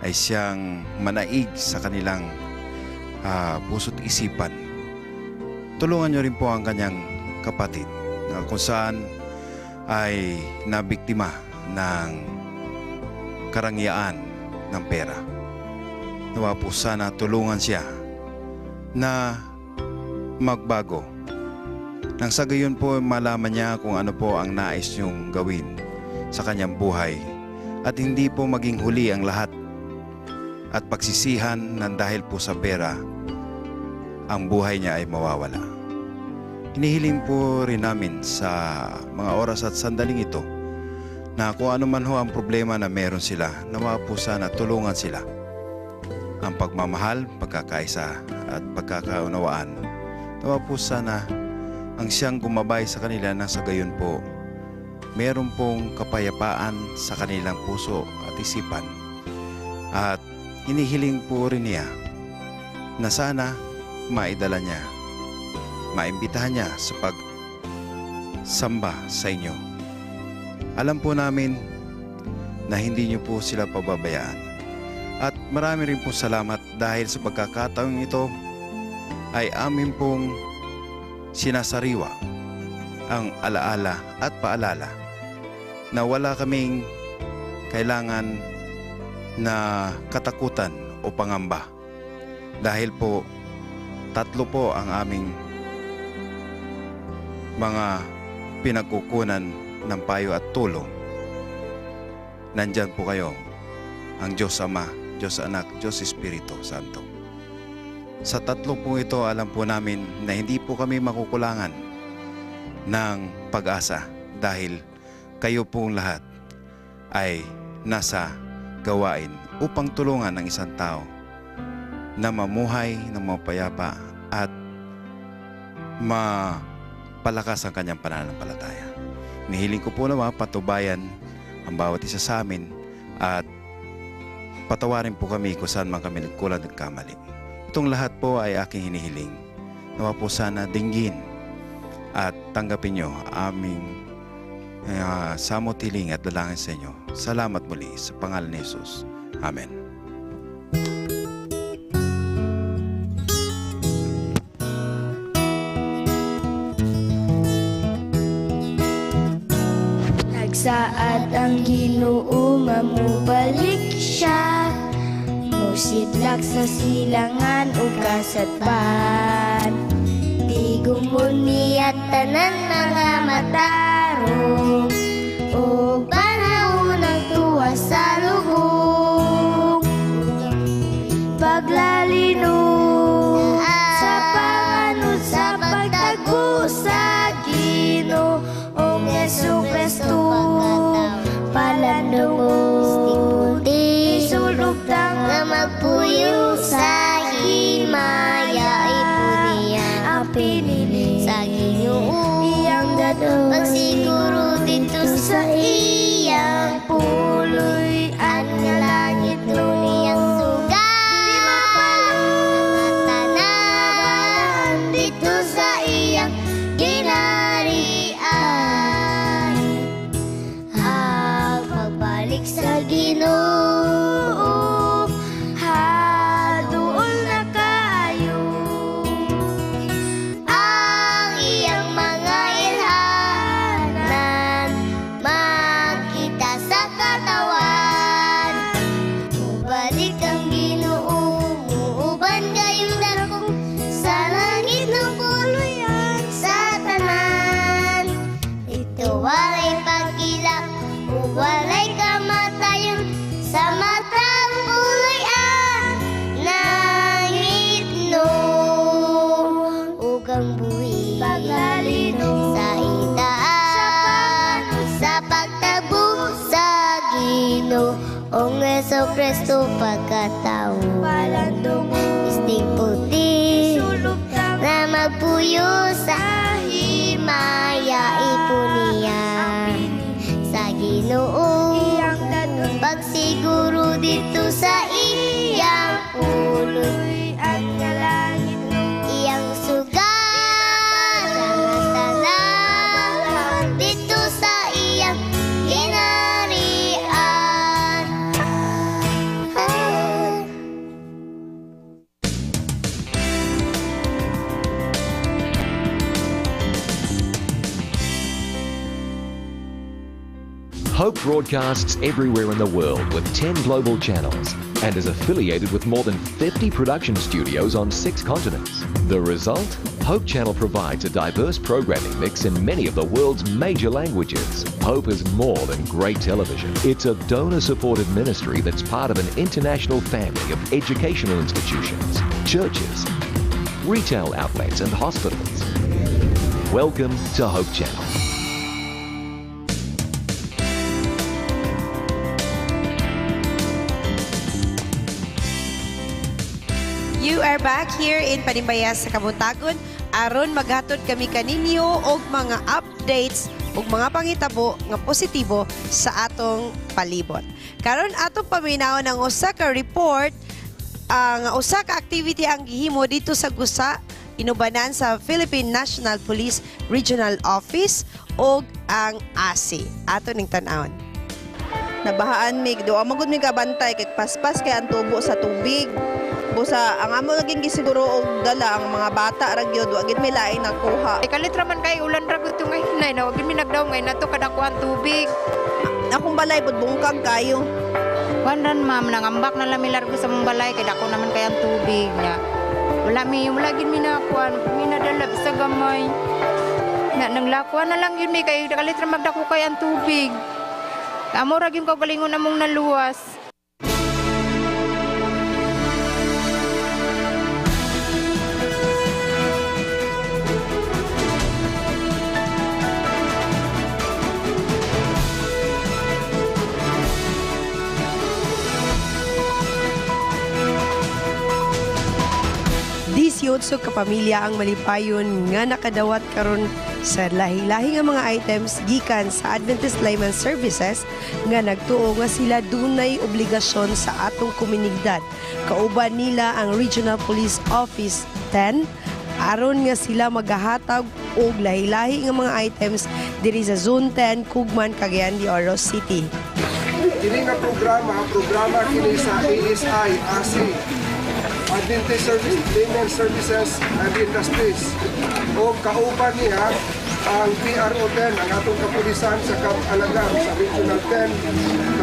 ay siyang manaig sa kanilang puso't isipan. Tulungan niyo rin po ang kanyang kapatid na kung saan ay nabiktima ng karangyaan ng pera. Nawa po sana tulungan siya na magbago. Nang sa gayon po malaman niya kung ano po ang nais niyong gawin sa kanyang buhay at hindi po maging huli ang lahat at pagsisihan na dahil po sa pera, ang buhay niya ay mawawala. Hinihiling po rin namin sa mga oras at sandaling ito na kung ano man ho ang problema na meron sila, nawa po sana tulungan sila. Ang pagmamahal, pagkakaisa at pagkakaunawaan, nawa po sana ang siyang gumabay sa kanila na sa gayon po meron pong kapayapaan sa kanilang puso at isipan. At hinihiling po rin niya na sana maidala niya, maimbitahan niya sa pagsamba sa inyo. Alam po namin na hindi niyo po sila pababayaan. At marami rin po salamat dahil sa pagkakataong ito ay amin pong sinasariwa ang alaala at paalala na wala kaming kailangan na katakutan o pangamba dahil po 3 po ang aming mga pinagkukunan ng payo at tulong. Nandyan po kayo, ang Diyos Ama, Diyos Anak, Diyos Espiritu Santo. Sa 3 po ito, alam po namin na hindi po kami makukulangan ng pag-asa dahil kayo pong lahat ay nasa gawain upang tulungan ng isang tao na mamuhay ng mapayapa at mapalakas ang kanyang pananampalataya. Nihiling ko po naman patubayan ang bawat isa sa amin at patawarin po kami kung saan man kami nagkulang nagkamali. Itong lahat po ay aking hinihiling. Nawa po sana dinggin at tanggapin nyo aming samot hiling at dalangin sa inyo. Salamat muli sa pangalan ni Jesus. Amen. Nagsaad ang Ginoo mamubalik siya, musidlak sa silangan o kasatban. Di gumuni at tanan mga matarong, o panahon ng tuwa sa lubong. Paglalino sa panganod sa pagtago sa Ginoong Jesu-Kristo, palandungon isulubtang na magpuyo sa himaya ipuniya ang pinili sa Ginoo iyang dadon. Pagsiguro dito sa iyang puloy at nga langit nun iyang sugat. Di mapalutanan dito sa iyang ginarian. Ang pagbalik sa Ginoo haduol na kayo. Ang iyang mga ilhanan makita sa katawan. Mubalik ang Ginoo, muuban kayo dako sa langit ng puluyan sa tanan. Ito walay pagkilap, walay kamatayon sa matang puluyan. Nangit no ugang buhi paglalino sa itaan sa pagtabo sa Ginoong Jesu-Kristo pagkatao. Isting puti na magpuyo sa himaya ipuniya sa Ginoo. Pagsiguro dito sa iyang puloy at kalangit iyang sugat. Tanan dito sa iyang ginarian. Hope broadcasts everywhere in the world with 10 global channels and is affiliated with more than 50 production studios on 6 continents. The result? Hope Channel provides a diverse programming mix in many of the world's major languages. Hope is more than great television. It's a donor-supported ministry that's part of an international family of educational institutions, churches, retail outlets and hospitals. Welcome to Hope Channel. You are back here in Panimbaya sa Kabuntagon. Aron maghatod kami kaninyo og mga updates ug mga pangitabo nga positibo sa atong palibot. Karon atong paminaw ng usa ka report nga usa ka activity ang gihimo dito sa Gusa, inubanan sa Philippine National Police Regional Office ug ang ASI. Ato ning tan-awon. Nabahaan mig do amagud mi kabantay kay paspas kay ang tubo sa tubig. Busa ang amo naging gisiguro og dala ang mga bata ra gyud wa gid may lain nakuha. Kalitra man kay ulan ra gud ngay hinay na wa gid mi nagdaw ngay nato kadakuan tubig. Akong balay bud bungkag kayo. Wandan ma'am nangambak na lami largo sa mong balay kay dako naman kay ang tubig nya. Wala gid mi nakuan, mi nadala sa gamay. Na nanglakuan na lang yun mi kay kalitra magdako kay ang tubig. Amo ra gyud kaugalingon namong naluwas. Yotso kapamilya ang malipayon nga nakadawat karon sa lahi-lahi nga mga items gikan sa Adventist Layman Services nga nagtuo nga sila dunay obligasyon sa atong komunidad. Kauban nila ang Regional Police Office 10 aron nga sila maghahatag og lahi-lahi nga mga items diri sa Zone 10, Kugman, Cagayan de Oro City. Kini nga programa kini sa ASI, Adventist Layman Services and Industries. O kauban niya ang PRO-10, ang atong kapulisan sa Alagang sa Regional 10,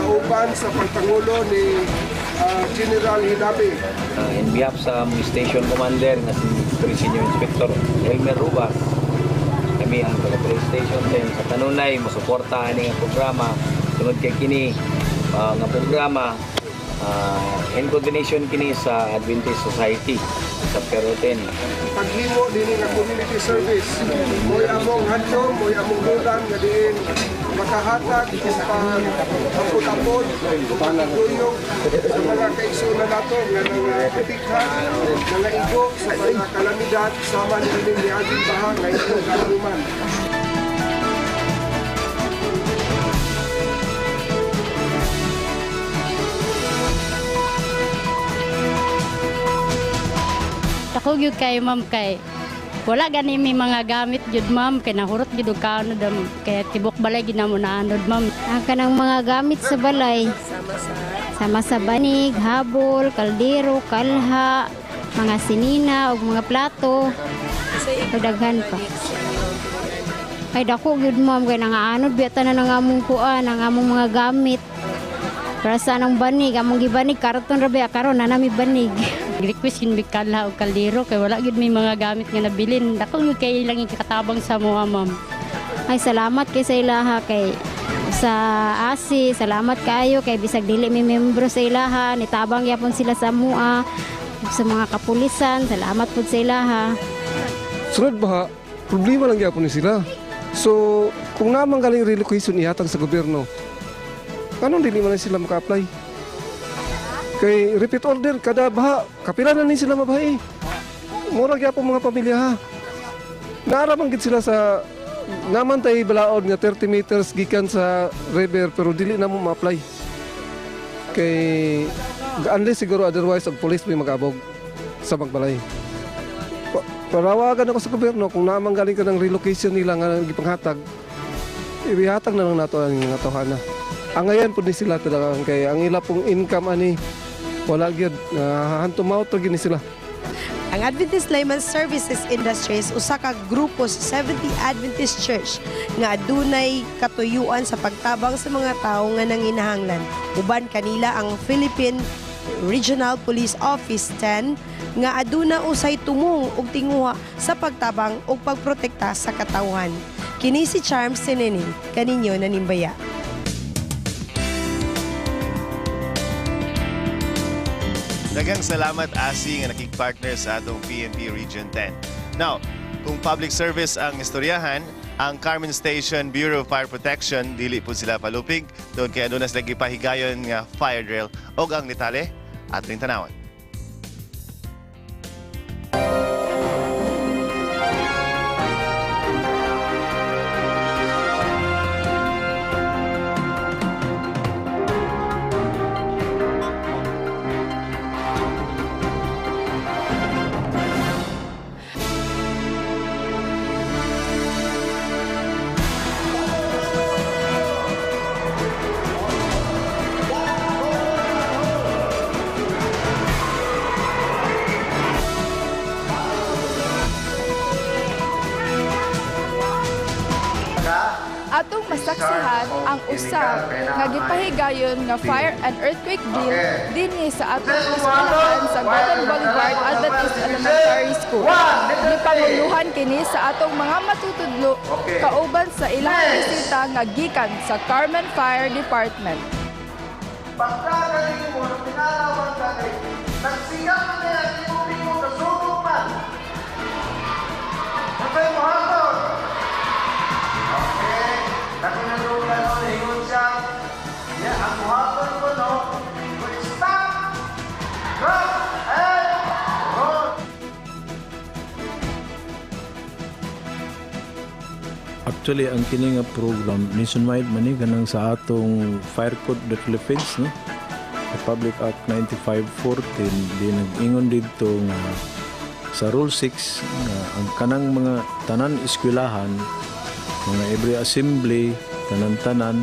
kauban sa pagpangulo ni General Hidapi. In behalf sa Station Commander na si Senior Inspector Elmer Rubas, kami ang taga-Police Station 10 sa kanunay masuportahan ang programa sunod kay kini nga programa in coordination kini sa Adventist Society sa Peroten. Paghimo din nga community service, mo'y among handom, mo'y among lulan nga diin makahatag o pag-apod o pag-iguyog sa mga kaigsunan nato nga nangatikhan, nangaigo sa mga kalamidad sama nila ni Ading Bahang nga itong kaluman. Ako gyud kay ma'am kay wala gani mi mga gamit jud ma'am kay nahurot gyud og kaano dam kay tibok balay gid namo naanod ma'am. Ang kanang mga gamit sa balay sama sa banig, habol, kaldero, kalha, mga sinina ug mga plato. Daghan pa. Kay dako gyud ma'am kay nangaanod biya na nga among kuan, ang among mga gamit. Para sa anong banig, among gibanig karton ra biya karon na nami banig. Request yun kalha o kaldero kay wala gyud may mga gamit nga nabilin. Dako gyud kay ilang katabang sa mga ma'am. Ay salamat kay sa ilaha kay sa ASI, salamat kayo kay bisag dili may membro sa ilaha, nitabang yapon sila sa mua sa mga kapulisan. Salamat pud sa ilaha. Sunod ba, problema lang yapon ni sila. So, kung namang galing relocation ihatag sa gobyerno, anong dili man sila maka-apply? Kay repeat order kada baha, kapila na ni sila mabahay. Murag yapon mga pamilya ha. Naaraman gid sila sa namantay balaod nga 30 meters gikan sa river pero dili na mo ma-apply. Kay unless siguro otherwise ang police may mag-abog sa magbalay. Parawagan ako sa gobyerno kung namang galing ka ng relocation nila nga gipanghatag, ibihatag na lang nato ang nga tawhana. Ang ngayon po ni sila talaga kay ang ila pong income ani wala gyud hantumaw to gini sila. Ang Adventist Layman Services Industries usa ka grupo sa 70 Adventist Church nga adunay katuyuan sa pagtabang sa mga tawo nga nanginahanglan. Uban kanila ang Philippine Regional Police Office 10 nga aduna usay tumong og tinguha sa pagtabang ug pagprotekta sa katawan. Kini si Charms Sinini, kaninyo Panimbaya. Daghang salamat Asi nga nakig-partner sa atong PNP Region 10. Now, kung public service ang istoryahan, ang Carmen Station Bureau of Fire Protection dili po sila palupig doon kaya doon sila gipahigayon nga fire drill og ang detalye ating tanawon. Atong masaksihan ang usa nga gipahigayon nga fire and earthquake drill dinhi sa atong eskwelahan sa Golden Boulevard Adventist Elementary School. Gipanguluhan kini sa atong mga matutudlo kauban sa ilang bisita nga gikan sa Carmen Fire Department. Pagkagaling mo, tinatawag natin, nagsiyak na yan, iuwi mo, nasunog pa. Matay mo hapon. Okay, nakinalungan mo, nahingon siya. Yan, ang hapon ko, no? Will stop, drop, and roll. Actually, ang kini nga program nationwide man ni ganang sa atong Fire Code of the Philippines, no? Republic Act 9514 di nag-ingon dito nga sa Rule 6 nga ang kanang mga tanan eskwelahan, mga every assembly, tanan-tanan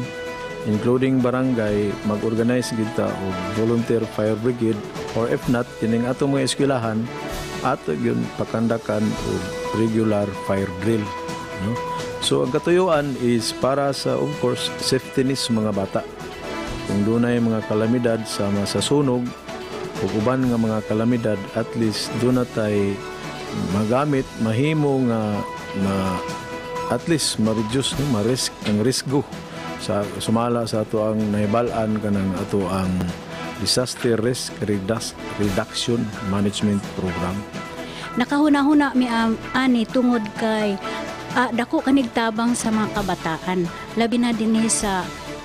including barangay mag-organize kita og volunteer fire brigade or if not kining atong mga eskwelahan ato gyud pakandakan og regular fire drill, no? So ang katuyuan is para sa of course safety ni sa mga bata. Kung dunay mga kalamidad sama sa sunog o uban nga mga kalamidad, at least doon tay magamit mahimo nga at least ma-reduce, no, ma-risk ang risgo sa sumala sa ato ang nahibal-an kanang ato ang disaster risk reduction management program. Nakahuna-huna mi ani tungod kay dako kanig tabang sa mga kabataan, labi na dinhi sa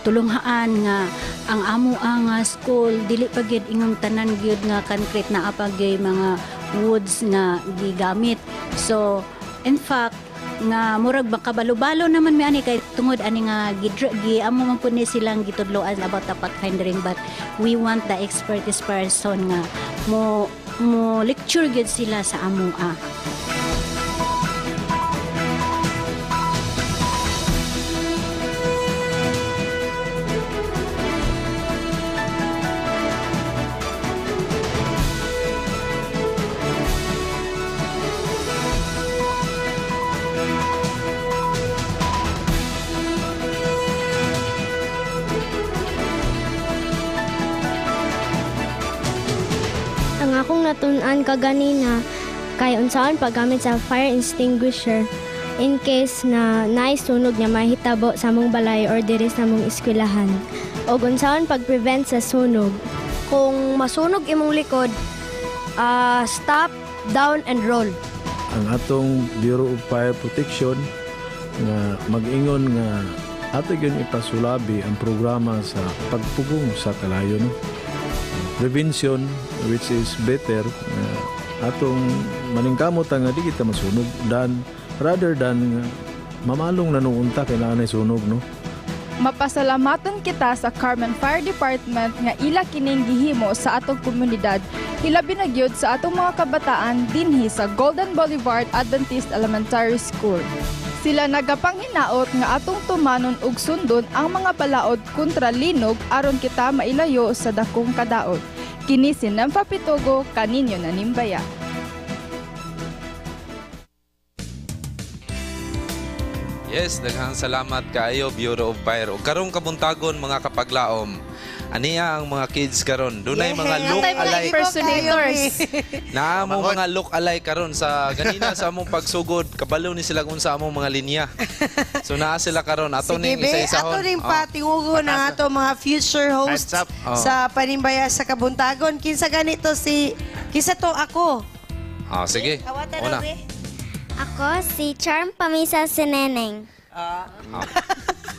tulunghaan nga ang amo ang school dili pa gyud ingong tanan gyud nga concrete na apagay mga woods nga gigamit. So in fact nga murag makabalo-balo naman mi ani kay tungod ani nga amo man pud ni silang gitudloan about the pathfinding, but we want the expertise person nga mo lecture gyud sila sa amo. Ang akong natun-an kaganina kay unsaon paggamit sa fire extinguisher in case na naisunog niya mahitabo sa among balay or diri sa among eskwelahan. O unsaon pag-prevent sa sunog. Kung masunog imong likod, stop, down, and roll. Ang atong Bureau of Fire Protection nga mag-ingon nga ato gyud ipasulabi ang programa sa pagpugong sa kalayo, no? Prevention, which is better, atong maningkamot nga di kita masunog rather than mamalong nanuunta kay naanay sunog, no? Mapasalamatan kita sa Carmen Fire Department nga ila kining gihimo sa atong komunidad, hilabi na gyud sa atong mga kabataan dinhi sa Golden Boulevard Adventist Elementary School. Sila nagapanghinaot nga atong tumanon ug sundon ang mga balaod kontra linog aron kita mailayo sa dakong kadaot. Kini si Nempa Pitogo, kaninyo Panimbaya. Yes, daghang salamat kaayo Bureau of Fire. O karong Kabuntagon mga kapaglaom, Aniya ang mga kids karon. Dunay mga look Antay mga alike. impersonators. Na mo mga look alike karon sa ganina sa among pagsugod. Kabalo ni sila kung sa among mga linya. So naa sila karon ato Sige, ning be. isa-isahon. Ato rin patingugo na ato mga future hosts sa Panimbaya sa Kabuntagon. Kinsa ganito kinsa to ako? Sige. Una. Ako si Charm Pamisa Sineneng.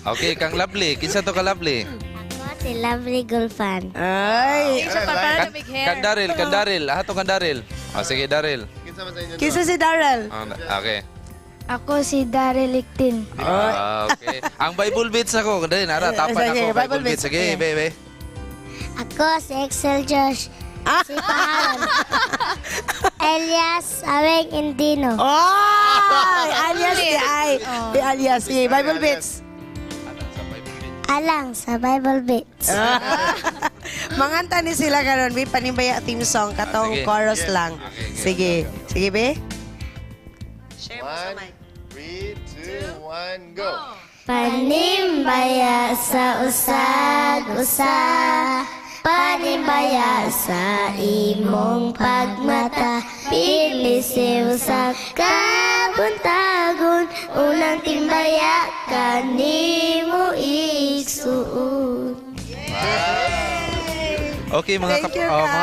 Okay, kang Lovely. Kinsa to ka Lovely? Ako si Lovely Gulfan. Ay, Kandaril. Ato Kandaril. Sige, Daril. kinsa si Daryl? Okay. Ako si Daryl Lictin. Okay. Ang Bible beats ako. Dali, nara, tapan Sige, ako. Bible beats. Sige, bebe. Ako si Excel Josh. Si Pahalan. Elias Aweng Indino. Alias si alias si Bible Bits. Alang sa Bible Bits. Manganta ni sila karon bi Panimbaya team song katong Sige. chorus lang. Sige. Sige be. 1, 3, 2, 1, go! Panimbaya sa usag-usa, panimbaya sa imong pagmata, pilisiw sa kabuntagon, unang timbaya kanimo igsuon. Okay, mga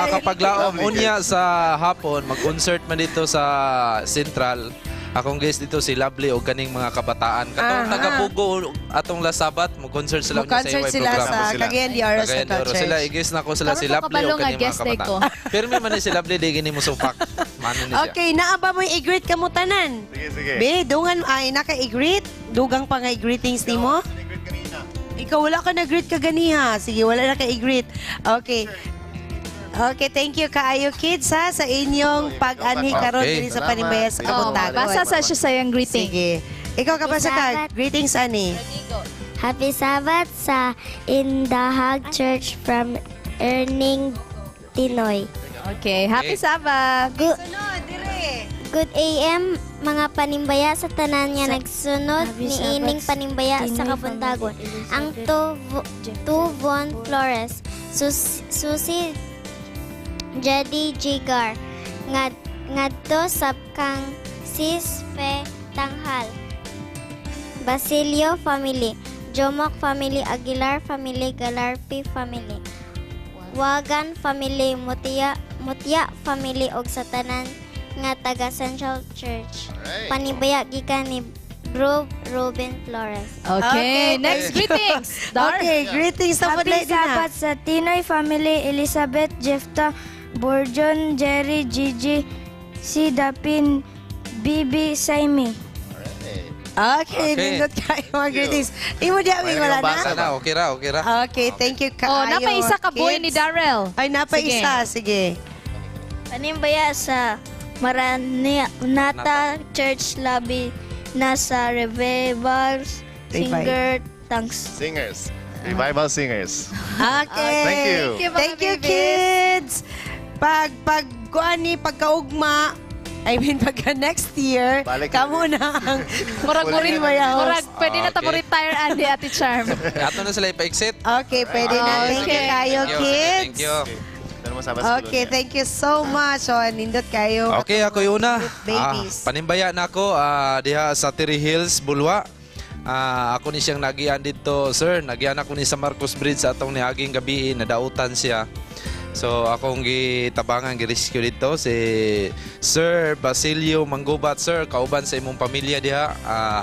kapaglaom, unya sa hapon, mag-concert man dito sa Central. Akong guest dito si Lovely o kaning mga kabataan. Katong taga-Pugo atong last Sabat, mag-concert sila sa Concert iway sila program. sa Cagayan de Oro Cagayan de Central Oro. Church. Sila, i-guest na ko sila si Karon Lovely o kapalo nga kaning mga guest ko. kabataan. Pero may man ni si Lovely, di gini mo supak. Mano ni siya. Okay, naaba mo i-greet ka mo tanan. Sige. Be, dungan ay naka-i-greet. Dugang pa nga i-greetings nimo. Ikaw wala ka na-greet ka ganiha. Sige, wala na ka i-greet. Okay. Okay, thank you kaayo kids ha sa inyong pag-anhi karon Okay. diri sa Panimbaya sa Kabuntagon. Basa sa siya sa yung greeting. Sige. Ikaw kabasa ka. Greetings ani. Happy Sabbath sa Indahag Church from Erning Tinoy. Okay, happy Sabbath. Good AM, mga panimbaya sa tanan nga nagsunod ni ining panimbaya sa Kabuntagon. Ang Tuvon Flores, Susi Jadi Jigar, ngadto sa kang Sisfe Tanghal, Basilio family, Jomok family, Aguilar family, Galarpi family, Wagan family, Mutia family og sa tanan nga taga Central Church. Panibaya gikan ni Bro Ruben Flores. Okay, next greetings. Dar. Okay, greetings sa Happy Pudlay din na. Sabbath sa Tinoy family, Elizabeth, Jefta, Borjon, Jerry, Gigi, si Dapin, Bibi, Saimi. Okay, nindot kayo mga greetings. Imo di aming wala Basa na? na, okay ra. Okay, thank you kaayo. Oh, napaisa ka boy ni Darrell. Ay, napaisa. Sige. Panimbaya sa Maranata Church Lobby, nasa Revivals, Singer, Thanks. Singers. Revival singers. Okay. Thank you. Thank you, kids. Pagkaugma, I mean, pagka next year, Balik kamo na ang Murag Panimbaya host. pwede na ta mo retire Andy Ate Charm. Ato na sila ipa-exit. Okay, pwede na. Thank you kayo, kids. Thank you. Okay, thank you so much. So, nindot kayo. Okay, ako yung una. Babies. Panimbaya na ako diha sa Tiri Hills, Bulwa. Ako ni siyang nagian dito, sir. Nagian ako ni sa Marcos Bridge sa atong niaging gabi, nadautan siya. So akong gitabangan, gi-rescue dito si Sir Basilio Manggubat, sir. Kauban sa imong pamilya diha.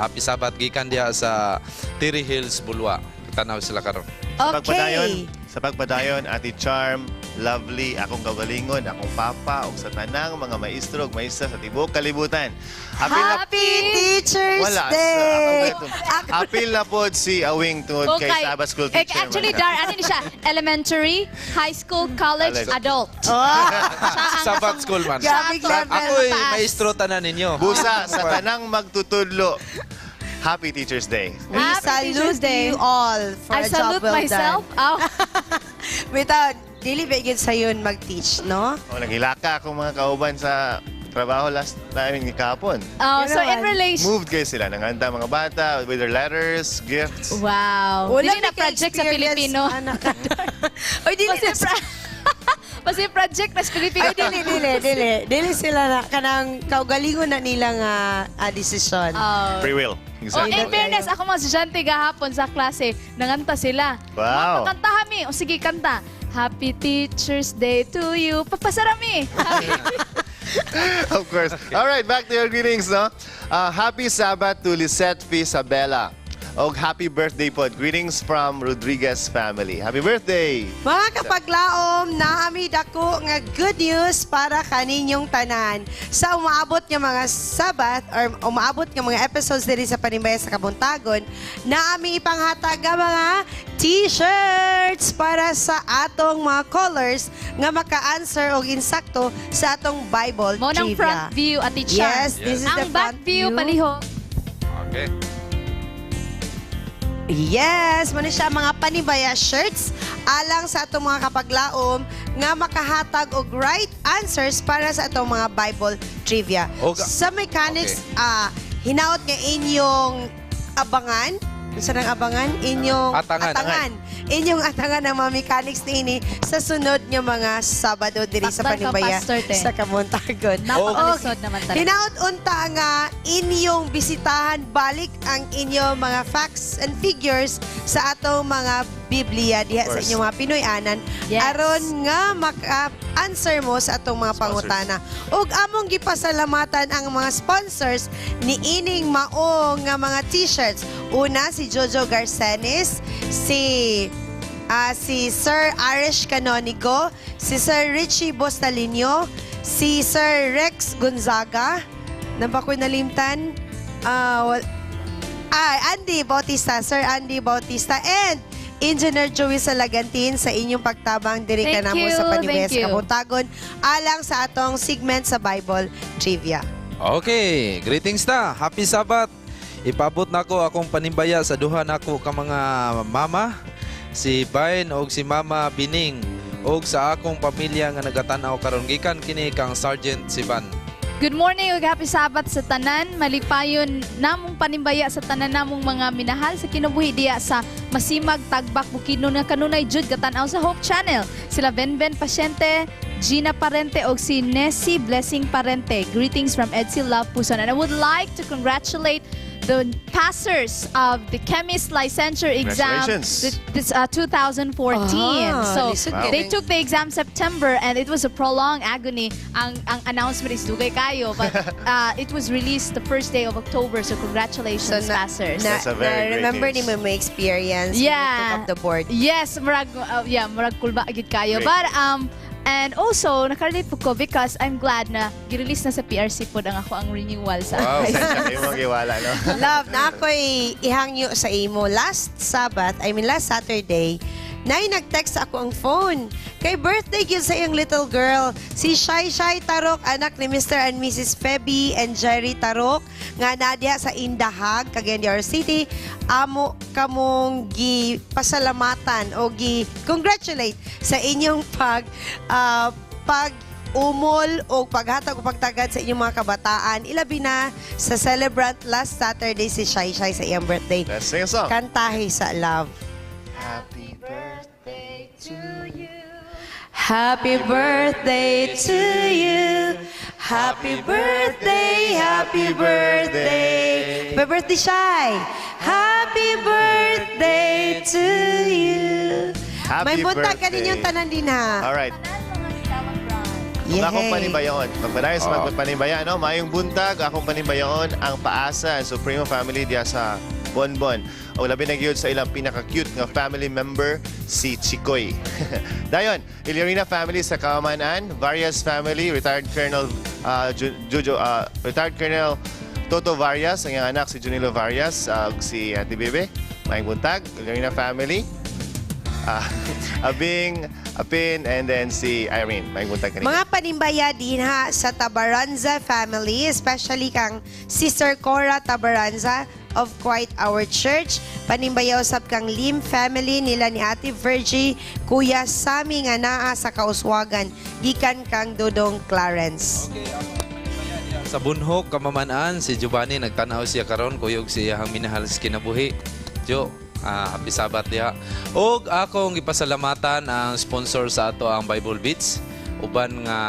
Happy Sabbath gikan diha sa Tiri Hills, Bulwa. Tanaw sila karon. Okay. Sa pagpadayon, Ate Charm, Lovely, akong kagalingon, akong papa, o sa tanang mga maestro, maestra sa tibok kalibutan. Happy Teacher's Wala. Day! Apil na po si Awing tungod kay Sabbath School teacher. Actually, Dar, ano ni siya? Elementary, high school, college, adult. Sabbath school man. Gabig level. Ako'y maestro tanan ninyo. Busa sa tanang magtutudlo. Happy Teacher's Day. We salute you all for I a job salute well myself. done. Bitaw, dili ba yun sa yun mag-teach, no? O, naghilaka akong mga kauban sa trabaho last time ni kahapon. So in relation... Moved kayo sila. Nanganta mga bata with their letters, gifts. Wow. Wala Dili na project sa ka-experience, Pilipino. Oy, dili Kasi project na sa Pilipino. Ay, dili sila na kanang kaugalingon na nila nga desisyon. Free will. Oh, in fairness, ako mga estudyante gahapon sa klase, nanganta sila. Wow. Kanta kami. O sige, kanta. Happy Teacher's Day to you. Papasarami. Of course. All right, back to your greetings, no? Happy Sabbath to Lisette P. Isabela. Og happy birthday po. Greetings from Rodriguez family. Happy birthday! Mga kapaglaom, naami dako nga good news para kaninyong tanan. Sa umaabot nga mga Sabat or umaabot nga mga episodes diri sa Panimbaya sa Kabuntagon, naami ipanghatag nga mga t-shirts para sa atong mga colors nga maka-answer og insakto sa atong Bible Mo ng trivia. front view, Ate Char. Yes, this is the Ang back front view, paliho. Okay. Yes, muna siya mga Panimbaya shirts alang sa atong mga kapaglaom nga makahatag og right answers para sa atong mga Bible trivia. Sa mechanics, hinaot nga inyong abangan. Sa nang abangan? Inyong Atangan. Inyong atangan ng mga mechanics ni sa sunod nga mga Sabado diri sa Panimbaya sa Kabuntagon. Napakalisod naman talaga. Hinaot unta nga inyong bisitahan balik ang inyong mga facts and figures sa atong mga Biblia diha sa inyong mga Pinoy-anan aron nga maka-answer mo sa atong mga pangutana. Ug among gipasalamatan ang mga sponsors ni ining mao nga mga t-shirts. Una si Jojo Garcenis, si Sir Arish Canonigo, si Sir Richie Bostalinio, si Sir Rex Gonzaga, nampakoy nalimtan, Andy Bautista, Sir Andy Bautista, and Engineer Joey Salagantin sa inyong pagtabang diri ka namo sa Panimbaya sa Kabuntagon alang sa atong segment sa Bible Trivia. Okay, greetings na. Happy Sabbath. Ipabot na ko akong panimbaya sa duha nako ka mga mama, si Bain og si Mama Bining, og sa akong pamilya nga nagatanaw karon gikan kini kang Sergeant Sivan. Good morning ug happy Sabbath sa tanan. Malipayon namong panimbaya sa tanan namong mga minahal sa kinabuhi diya sa Masimag, Tagbak, Bukidnon nga kanunay jud katanaw sa Hope Channel. Sila Benben Pasyente, Gina Parente og si Nessie Blessing Parente. Greetings from Edsy Love Puson. And I would like to congratulate the passers of the chemist licensure exam this 2014. So they took the exam September and it was a prolonged agony. Ang announcement is dugay kayo, but it was released the first day of October. So congratulations, passers. That's a very great remember news. ni mo may experience when you took up the board. Yes, murag kulba agid kayo. Great. But and also, nakarelate po ko because I'm glad na girelease na sa PRC po ang ako ang renewal sa Sensya kayo mag-iwala, no? Love, na ako'y ihangyo sa imo. Last Saturday, na nag-text ako ang phone. Kay birthday yun sa iyong little girl. Si Shai Tarok, anak ni Mr. and Mrs. Feby and Jerry Tarok, nga nadya sa Indahag, Cagayan de Oro City. Amo kamong pasalamatan o congratulate sa inyong umol o paghatag o pagtagad sa inyong mga kabataan. Ilabi na sa celebrant last Saturday si Shai sa iyong birthday. Let's sing a song. Kantahi sa love. Happy birthday to you. Happy birthday to you. Happy birthday, happy birthday. Happy birthday, Shai. Happy birthday to you. May buntag ka ninyong tanan din ha. Alright. Kung akong panimbayaon, pagpadayon sa magpanimbaya, no? Mayong buntag, akong panimbayaon ang paasa ang Supremo Family diya sa Bonbon. O labi na gyud sa ilang pinaka-cute nga family member, si Chikoy. Dayon, Ilirina family sa Kawamanan, Varias family, retired Colonel retired Colonel Toto Varias, ang iyang anak si Junilo Varias, si Ate Bebe, mayong buntag, Ilirina family. Apin, and then si Irene. May buntag kanina. Mga panimbaya din ha sa Tabaranza family, especially kang Sister Cora Tabaranza of Quite Our Church. Panimbaya usab kang Lim family nila ni Ate Virgie, Kuya Sami nga naa sa Kauswagan, gikan kang Dodong Clarence. Okay, ako Sa bunhok kamamanaan si Giovanni nagtanaw siya karon kuyog siya ang minahal sa kinabuhi. Jo, happy Sabat diha. Og akong ipasalamatan ang sponsor sa ato ang Bible Beats. Uban nga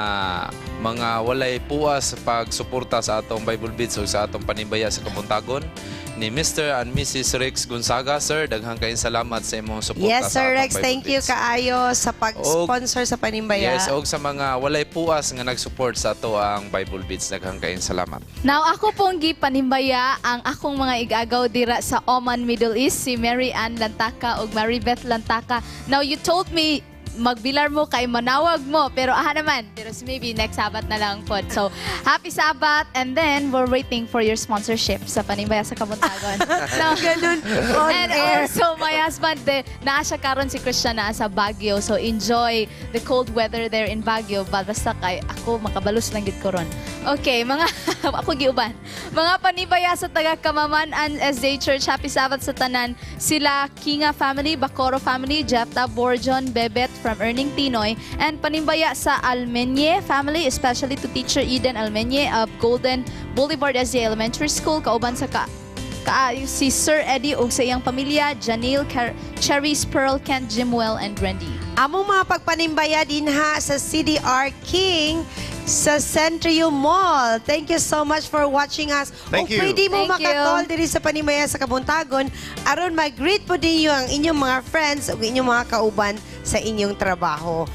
mga walay puas sa pagsuporta sa atong Bible Beats o sa atong Panimbaya sa Kabuntagon ni Mr. and Mrs. Rex Gonzaga. Sir, daghang kayong salamat sa imong suporta Yes, sa Sir atong Rex, Bible thank you Beats. kaayo sa pag-sponsor sa Panimbaya. Yes, og sa mga walay puas nga nag-support sa ato ang Bible Beats, daghang kayong salamat. Now, ako pong gipanimbaya ang akong mga igagaw dira sa Oman, Middle East, si Mary Ann Lantaka ug Maribeth Lantaka. Now, you told me magbilar mo kay manawag mo, pero naman, pero maybe next Sabat na lang po. So, happy Sabat, and then we're waiting for your sponsorship sa Panimbaya sa Kabuntagon. No, ganun. And also, my husband, naa siya karon si Christian na sa Baguio. So, enjoy the cold weather there in Baguio. Basta kay ako, makabalus lang gid ko ron. Okay, mga, ako giuban. Mga Panimbaya sa taga Kamaman-an SJ Church, happy Sabat sa tanan. Sila Kinga family, Bacoro family, Jepta, Borjon, Bebet from Earning Tinoy, and Panimbaya sa Almenye family, especially to Teacher Eden Almenye of Golden Boulevard SJ Elementary School, kauban sa si Sir Eddie ug sa iyang pamilya, Janelle, Cherries, Pearl, Kent, Jimwell, and Randy. Among mga pagpanimbaya din ha sa CDR King sa Centrio Mall. Thank you so much for watching us. Thank you. Pwede mo Thank you. makakall diri sa Panimbaya sa Kabuntagon aron mag-greet po din ang inyong mga friends o inyong mga kauban sa inyong trabaho.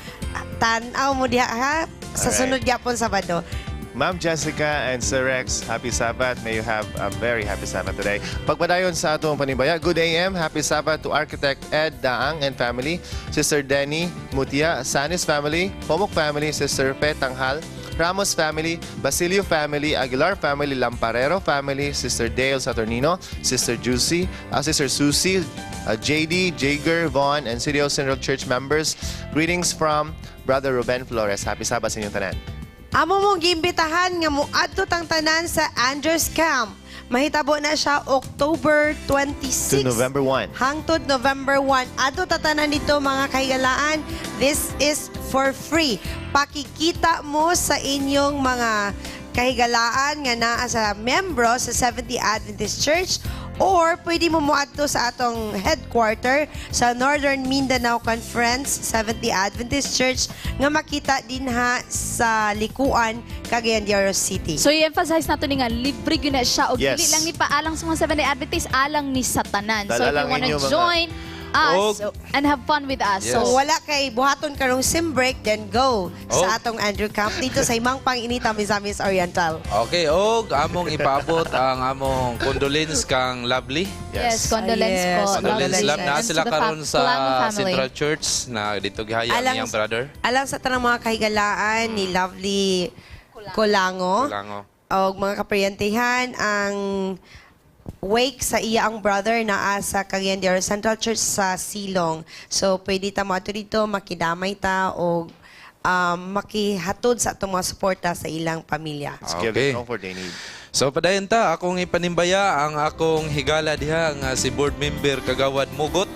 Tanaw mo diha ha sa Alright. sunod gyapon Sabado. Ma'am Jessica and Sir Rex, happy Sabbath. May you have a very happy Sabbath today. Pagpadayon sa atong Panimbaya, good AM, happy Sabbath to Architect Ed Daang and family, Sister Denny Mutia, Sanis family, Pomok family, Sister Petanghal, Ramos family, Basilio family, Aguilar family, Lamparero family, Sister Dale Saturnino, Sister Juicy, Sister Susie, JD, Jager, Vaughn, and City of Central Church members. Greetings from Brother Ruben Flores. Happy Sabbath sa inyong tanan. Amo mong giimbitahan nga moadto tang tanan sa Andrews Camp. Mahitabo na siya October 26 To November 1. hangtod November 1. Adto tatanan dito mga kahigalaan. This is for free. Pakikita mo sa inyong mga kahigalaan nga naa sa membro sa Seventh-day Adventist Church, or pwede mo moadto sa atong headquarter sa Northern Mindanao Conference Seventh-day Adventist Church nga makita din ha sa likuan Cagayan de Oro City. So, i-emphasize nato ni nga, libre yun na siya. O Yes. dili lang ni paalang sa mga Seventh-day Adventist, alang ni Satanan. So, Dala if lang you wanna inyo mga- join us and have fun with us. Yes. So So, wala kay buhaton karong sim break, then go sa atong Andrew Camp dito sa imang panginita Misamis Oriental. Okay, og among ipaabot ang among condolence kang Lovely. yes, condolence Yes. po. Condolence Condolence. love na And sila to the karon sa Kulango family. Central Church na dito gihaya Alang- niyang brother. Alang sa tanang mga kahigalaan ni Lovely Kulango Kulango. o mga kaparyantehan ang wake sa iya ang brother na sa Cagayan de Oro Central Church sa Silong. So pwede ta mo ato dito makidamay ta o makihatod sa atong mga suporta sa ilang pamilya. Let's give Okay. them comfort they need. So padayon ta akong ipanimbaya ang akong higala diha nga si board member Kagawad Mugot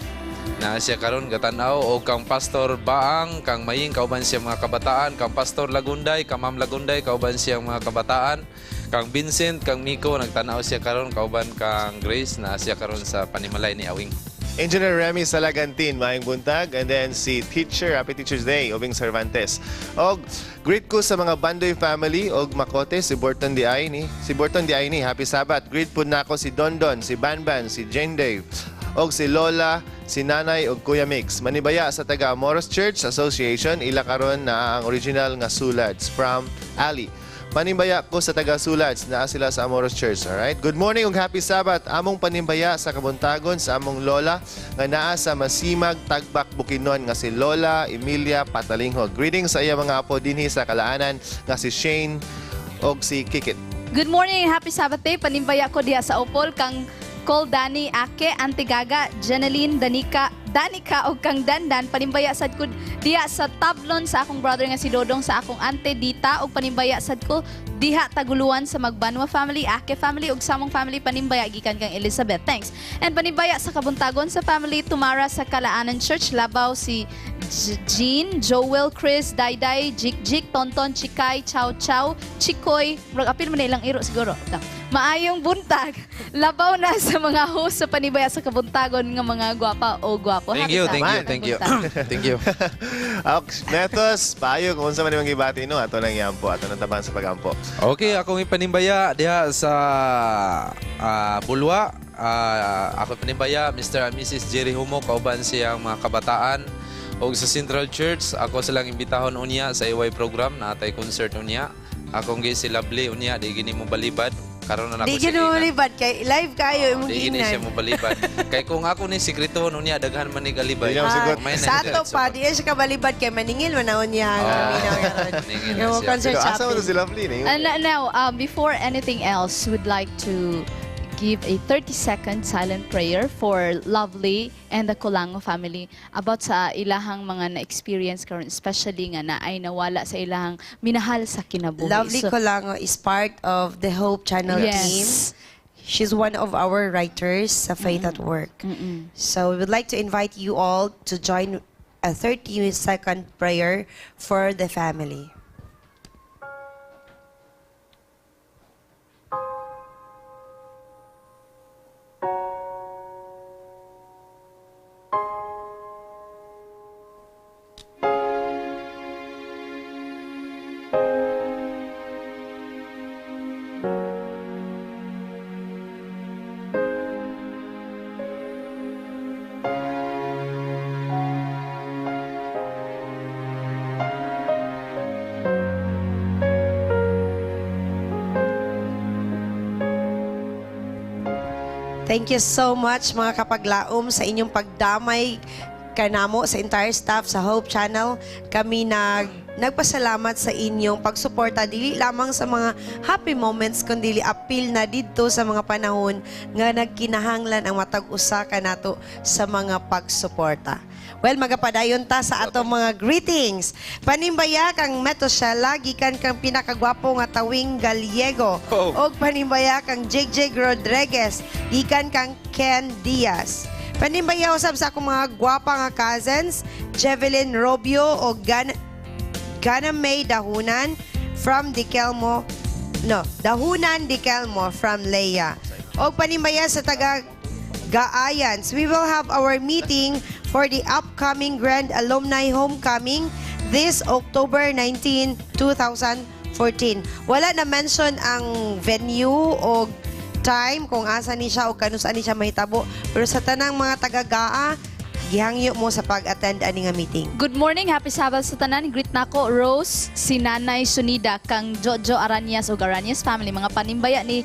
na siya karon gatanaw o kang Pastor Baang, kang Maying kauban siya mga kabataan, kang Pastor Lagunday, kang Ma'am Lagunday kauban siya mga kabataan, kang Vincent, kang Miko nagtanaw siya karon kauban kang Grace na siya karon sa Panimalay ni Awing. Engineer Remy Salagantin, maayong buntag. And then si Teacher, Happy Teacher's Day, Obing Cervantes. Og greet ko sa mga Bandoy family, og Makote, si Borton Diayni. Si Borton Diayni, Happy Sabat. Greet po na ako si Dondon, si Banban, si Jane Dave, og si Lola, si Nanay, og Kuya Mix. Manibaya sa taga Moros Church Association, ila karon na ang original nga sulads from Ali. Panimbaya ko sa taga-Sulads na sila sa Amoros Church. Alright? Good morning ug happy Sabat. Among panimbaya sa Kabuntagon sa among lola nga naa sa Masimag, Tagbak, Bukidnon nga si Lola Emilia Patalinghog. Greetings sa iya mga apo dinhi sa Kalaanan nga si Shane og si Kikit. good morning, happy Sabbath day. Panimbaya ko diha sa Opol kang Col Dani Ake, Antigaga, Jeneline, Danica, Danica ug kang Dandan panimbaya sad ko diha sa tablon sa akong brother nga si Dodong sa akong ante Dita ug panimbaya sad ko diha taguluan sa Magbanwa family, Ake family ug samong family panimbaya gikan kang Elizabeth. Thanks. And panimbaya sa Kabuntagon sa family Tumara sa Kalaanan Church, Labaw si Jean, Joel, Chris, Dayday, Jik, Tonton, Chikay, Chow Chow, Chikoy, murag apil man ilang iro siguro. Maayong buntag. Labaw na sa mga host sa panibaya sa Kabuntagon nga mga gwapa o gwapo. Thank you. Thank you. Netos, payo kung sa manimang gibati no, ato nang yampo, ato nang taban sa pagampo. Okay, akong ipanimbaya diha sa Bulwa. Ako panimbaya, Mr. and Mrs. Jerry Humo, kauban siyang mga kabataan. O sa Central Church, ako silang imbitahon unya sa EY program na atay concert unya. Akong gi si Lovely unya, di gini mo balibad. Karon na ako di gini mo balibad, kay live kayo imong di gini siya mo balibad. Kay kung ako ni sekreto unya, daghan man ni galibay. Sa ato pa, di siya kabalibad kay maningil manaon niya. Yung concert shopping. Si Lovely. Now, before anything else, we'd like to give a 30-second silent prayer for Lovely and the Colango family about sa ilahang mga na-experience karon, especially nga na ay nawala sa ilahang minahal sa kinabuhi. Lovely Colango is part of the Hope Channel team. She's one of our writers sa Faith at Work. So we would like to invite you all to join a 30-second prayer for the family. Thank you so much mga kapaglaom sa inyong pagdamay kanamo sa entire staff sa Hope Channel. Kami nagpasalamat sa inyong pagsuporta dili lamang sa mga happy moments kundi apil na didto sa mga panahon nga nagkinahanglan ang matag usa kanato sa mga pagsuporta. Well, magapadayon ta sa atong mga greetings. Panimbaya kang Metoshala, gikan kang pinakagwapo nga tawing Gallego. Og panimbaya kang JJ Rodriguez, gikan kang Ken Diaz. Panimbaya usab sa akong mga gwapa nga cousins, Jevelyn Robio o Gana May Dahunan from Dahunan Dikelmo from Leia. Og panimbaya sa taga Gaayans, we will have our meeting for the upcoming Grand Alumni Homecoming this October 19, 2014. Wala na mention ang venue o time kung asa ni siya o kanusaan ni siya mahitabo. Pero sa tanang mga taga-Gaa, gihangyo mo sa pag-attend ani nga meeting. Good morning, happy Sabbath sa tanan. Greet nako Rose, si Nanay Sunida, kang Jojo Aranyas o Aranyas family, mga panimbaya ni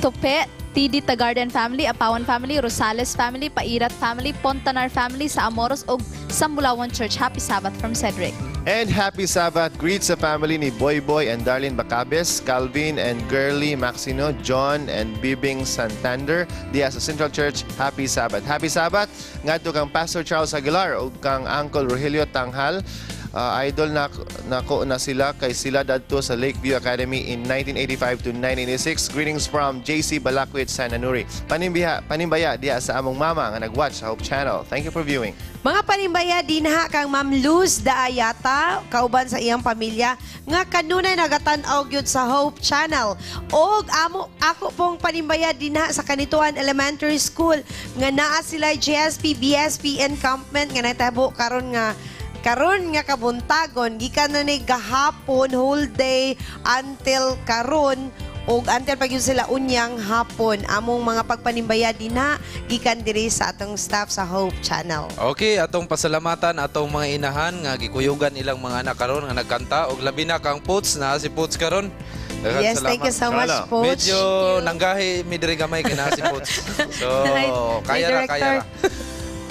Tope, TD Tagarden family, Apawan family, Rosales family, Pairat family, Pontanar family sa Amoros o Sambulawan Church. Happy Sabbath from Cedric. And happy Sabbath greets sa family ni Boy and Darlene Bacabes, Calvin and Girly Maxino, John and Bibing Santander diya sa Central Church. Happy Sabbath. Happy Sabbath ngadto kang Pastor Charles Aguilar o kang Uncle Rogelio Tanghal. Idol na sila kay sila dadto sa Lakeview Academy in 1985 to 1986. Greetings from JC Balakwit, San Anuri. Panimbaya diya sa among mama nga nag-watch sa Hope Channel. Thank you for viewing. Mga panimbaya dinha kang Ma'am Luz Daayata, kauban sa iyang pamilya nga kanunay nagatan-og gyud sa Hope Channel. Og ako pong panimbaya dinha sa Kanituan Elementary School nga naa sila GSP BSP encampment nga natabo karon nga Kabuntagon, gikan na ni gahapon, whole day, until karon, o until pag yun sila unyang hapon. Among mga pagpanimbaya dinha, gikan diri sa atong staff sa Hope Channel. Okay, atong pasalamatan atong mga inahan nga gikuyugan ilang mga anak karon nga nagkanta og labi na kang Puts na si Puts karon. Yes, thank you so much, Puts. Medyo nanggahi mi diri gamay kina si Puts. So, kaya ra.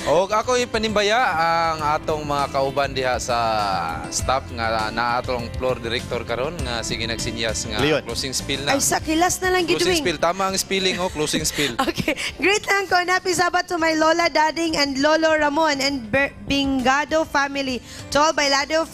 O ako Panimbaya ang atong mga kauban diha sa staff nga na atong floor director karon nga sige nagsinyas nga Leon. closing spiel na. Ay, sa kilas na lang Closing gidwing. spiel, tama ang spelling closing spiel. Okay. Great lang ko. Happy Sabbath to my Lola Dading and Lolo Ramon and Bingado family. To all Bailado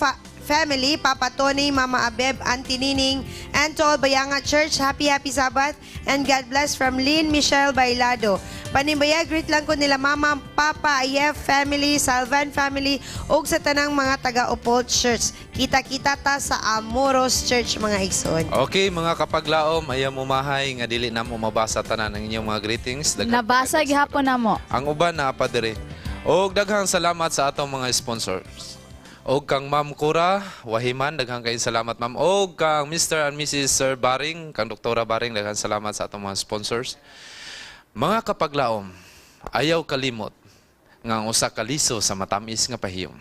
family, Papa Tony, Mama Abeb, Auntie Nining, and to all Bayanga Church. Happy Sabbath and God bless from Lynn Michelle Bailado. Panimbaya, greet lang ko nila Mama, Papa, Ayef family, Salvan family, ug sa tanang mga taga-Upol Church. Kita-kita ta sa Amoros Church, mga igsoon. Okay, mga kapaglaom, ayaw mo mahay nga dili na mo mabasa tanan ang inyong mga greetings. Nabasa gihapon na mo. Ang uban na pa dire. Og daghang salamat sa atong mga sponsors. Og kang Ma'am Cura Wahiman, daghang kayong salamat ma'am. Og kang Mr. and Mrs. Sir Baring, kang Doktora Baring, daghang salamat sa atong mga sponsors. Mga kapaglaom, ayaw kalimot nga ang usa ka liso sa matamis nga pahiyom.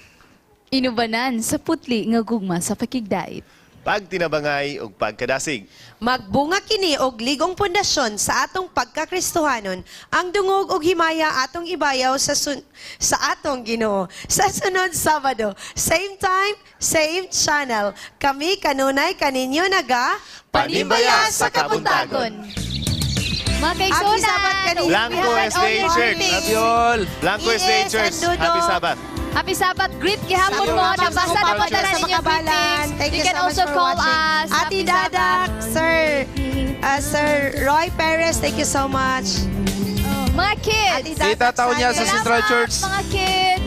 Inubanan sa putli nga gugma sa pakigdait. Pagtinabangay ug pagkadasig. Magbunga kini og ligong pundasyon sa atong pagkakristohanon, ang dungog og himaya atong ibayaw sa atong Ginoo. Sa sunod Sabado, same time, same channel. Kami kanunay kaninyo naga Panimbaya sa Kabuntagon. Mga kaigsunan! Blanco SDA Church. Rabiol! Blanco SDA Church. Happy Sabbath. Happy Sabbath. Greet gihapon mo. Nabasa na padala ninyo greetings. You can also call us. Ati Happy Dadak, Sabbath. Sir Roy Perez, thank you so much. Mga kids. Ati Dadak, Kita taon niya sa Sunday. Central Church. Mga kids.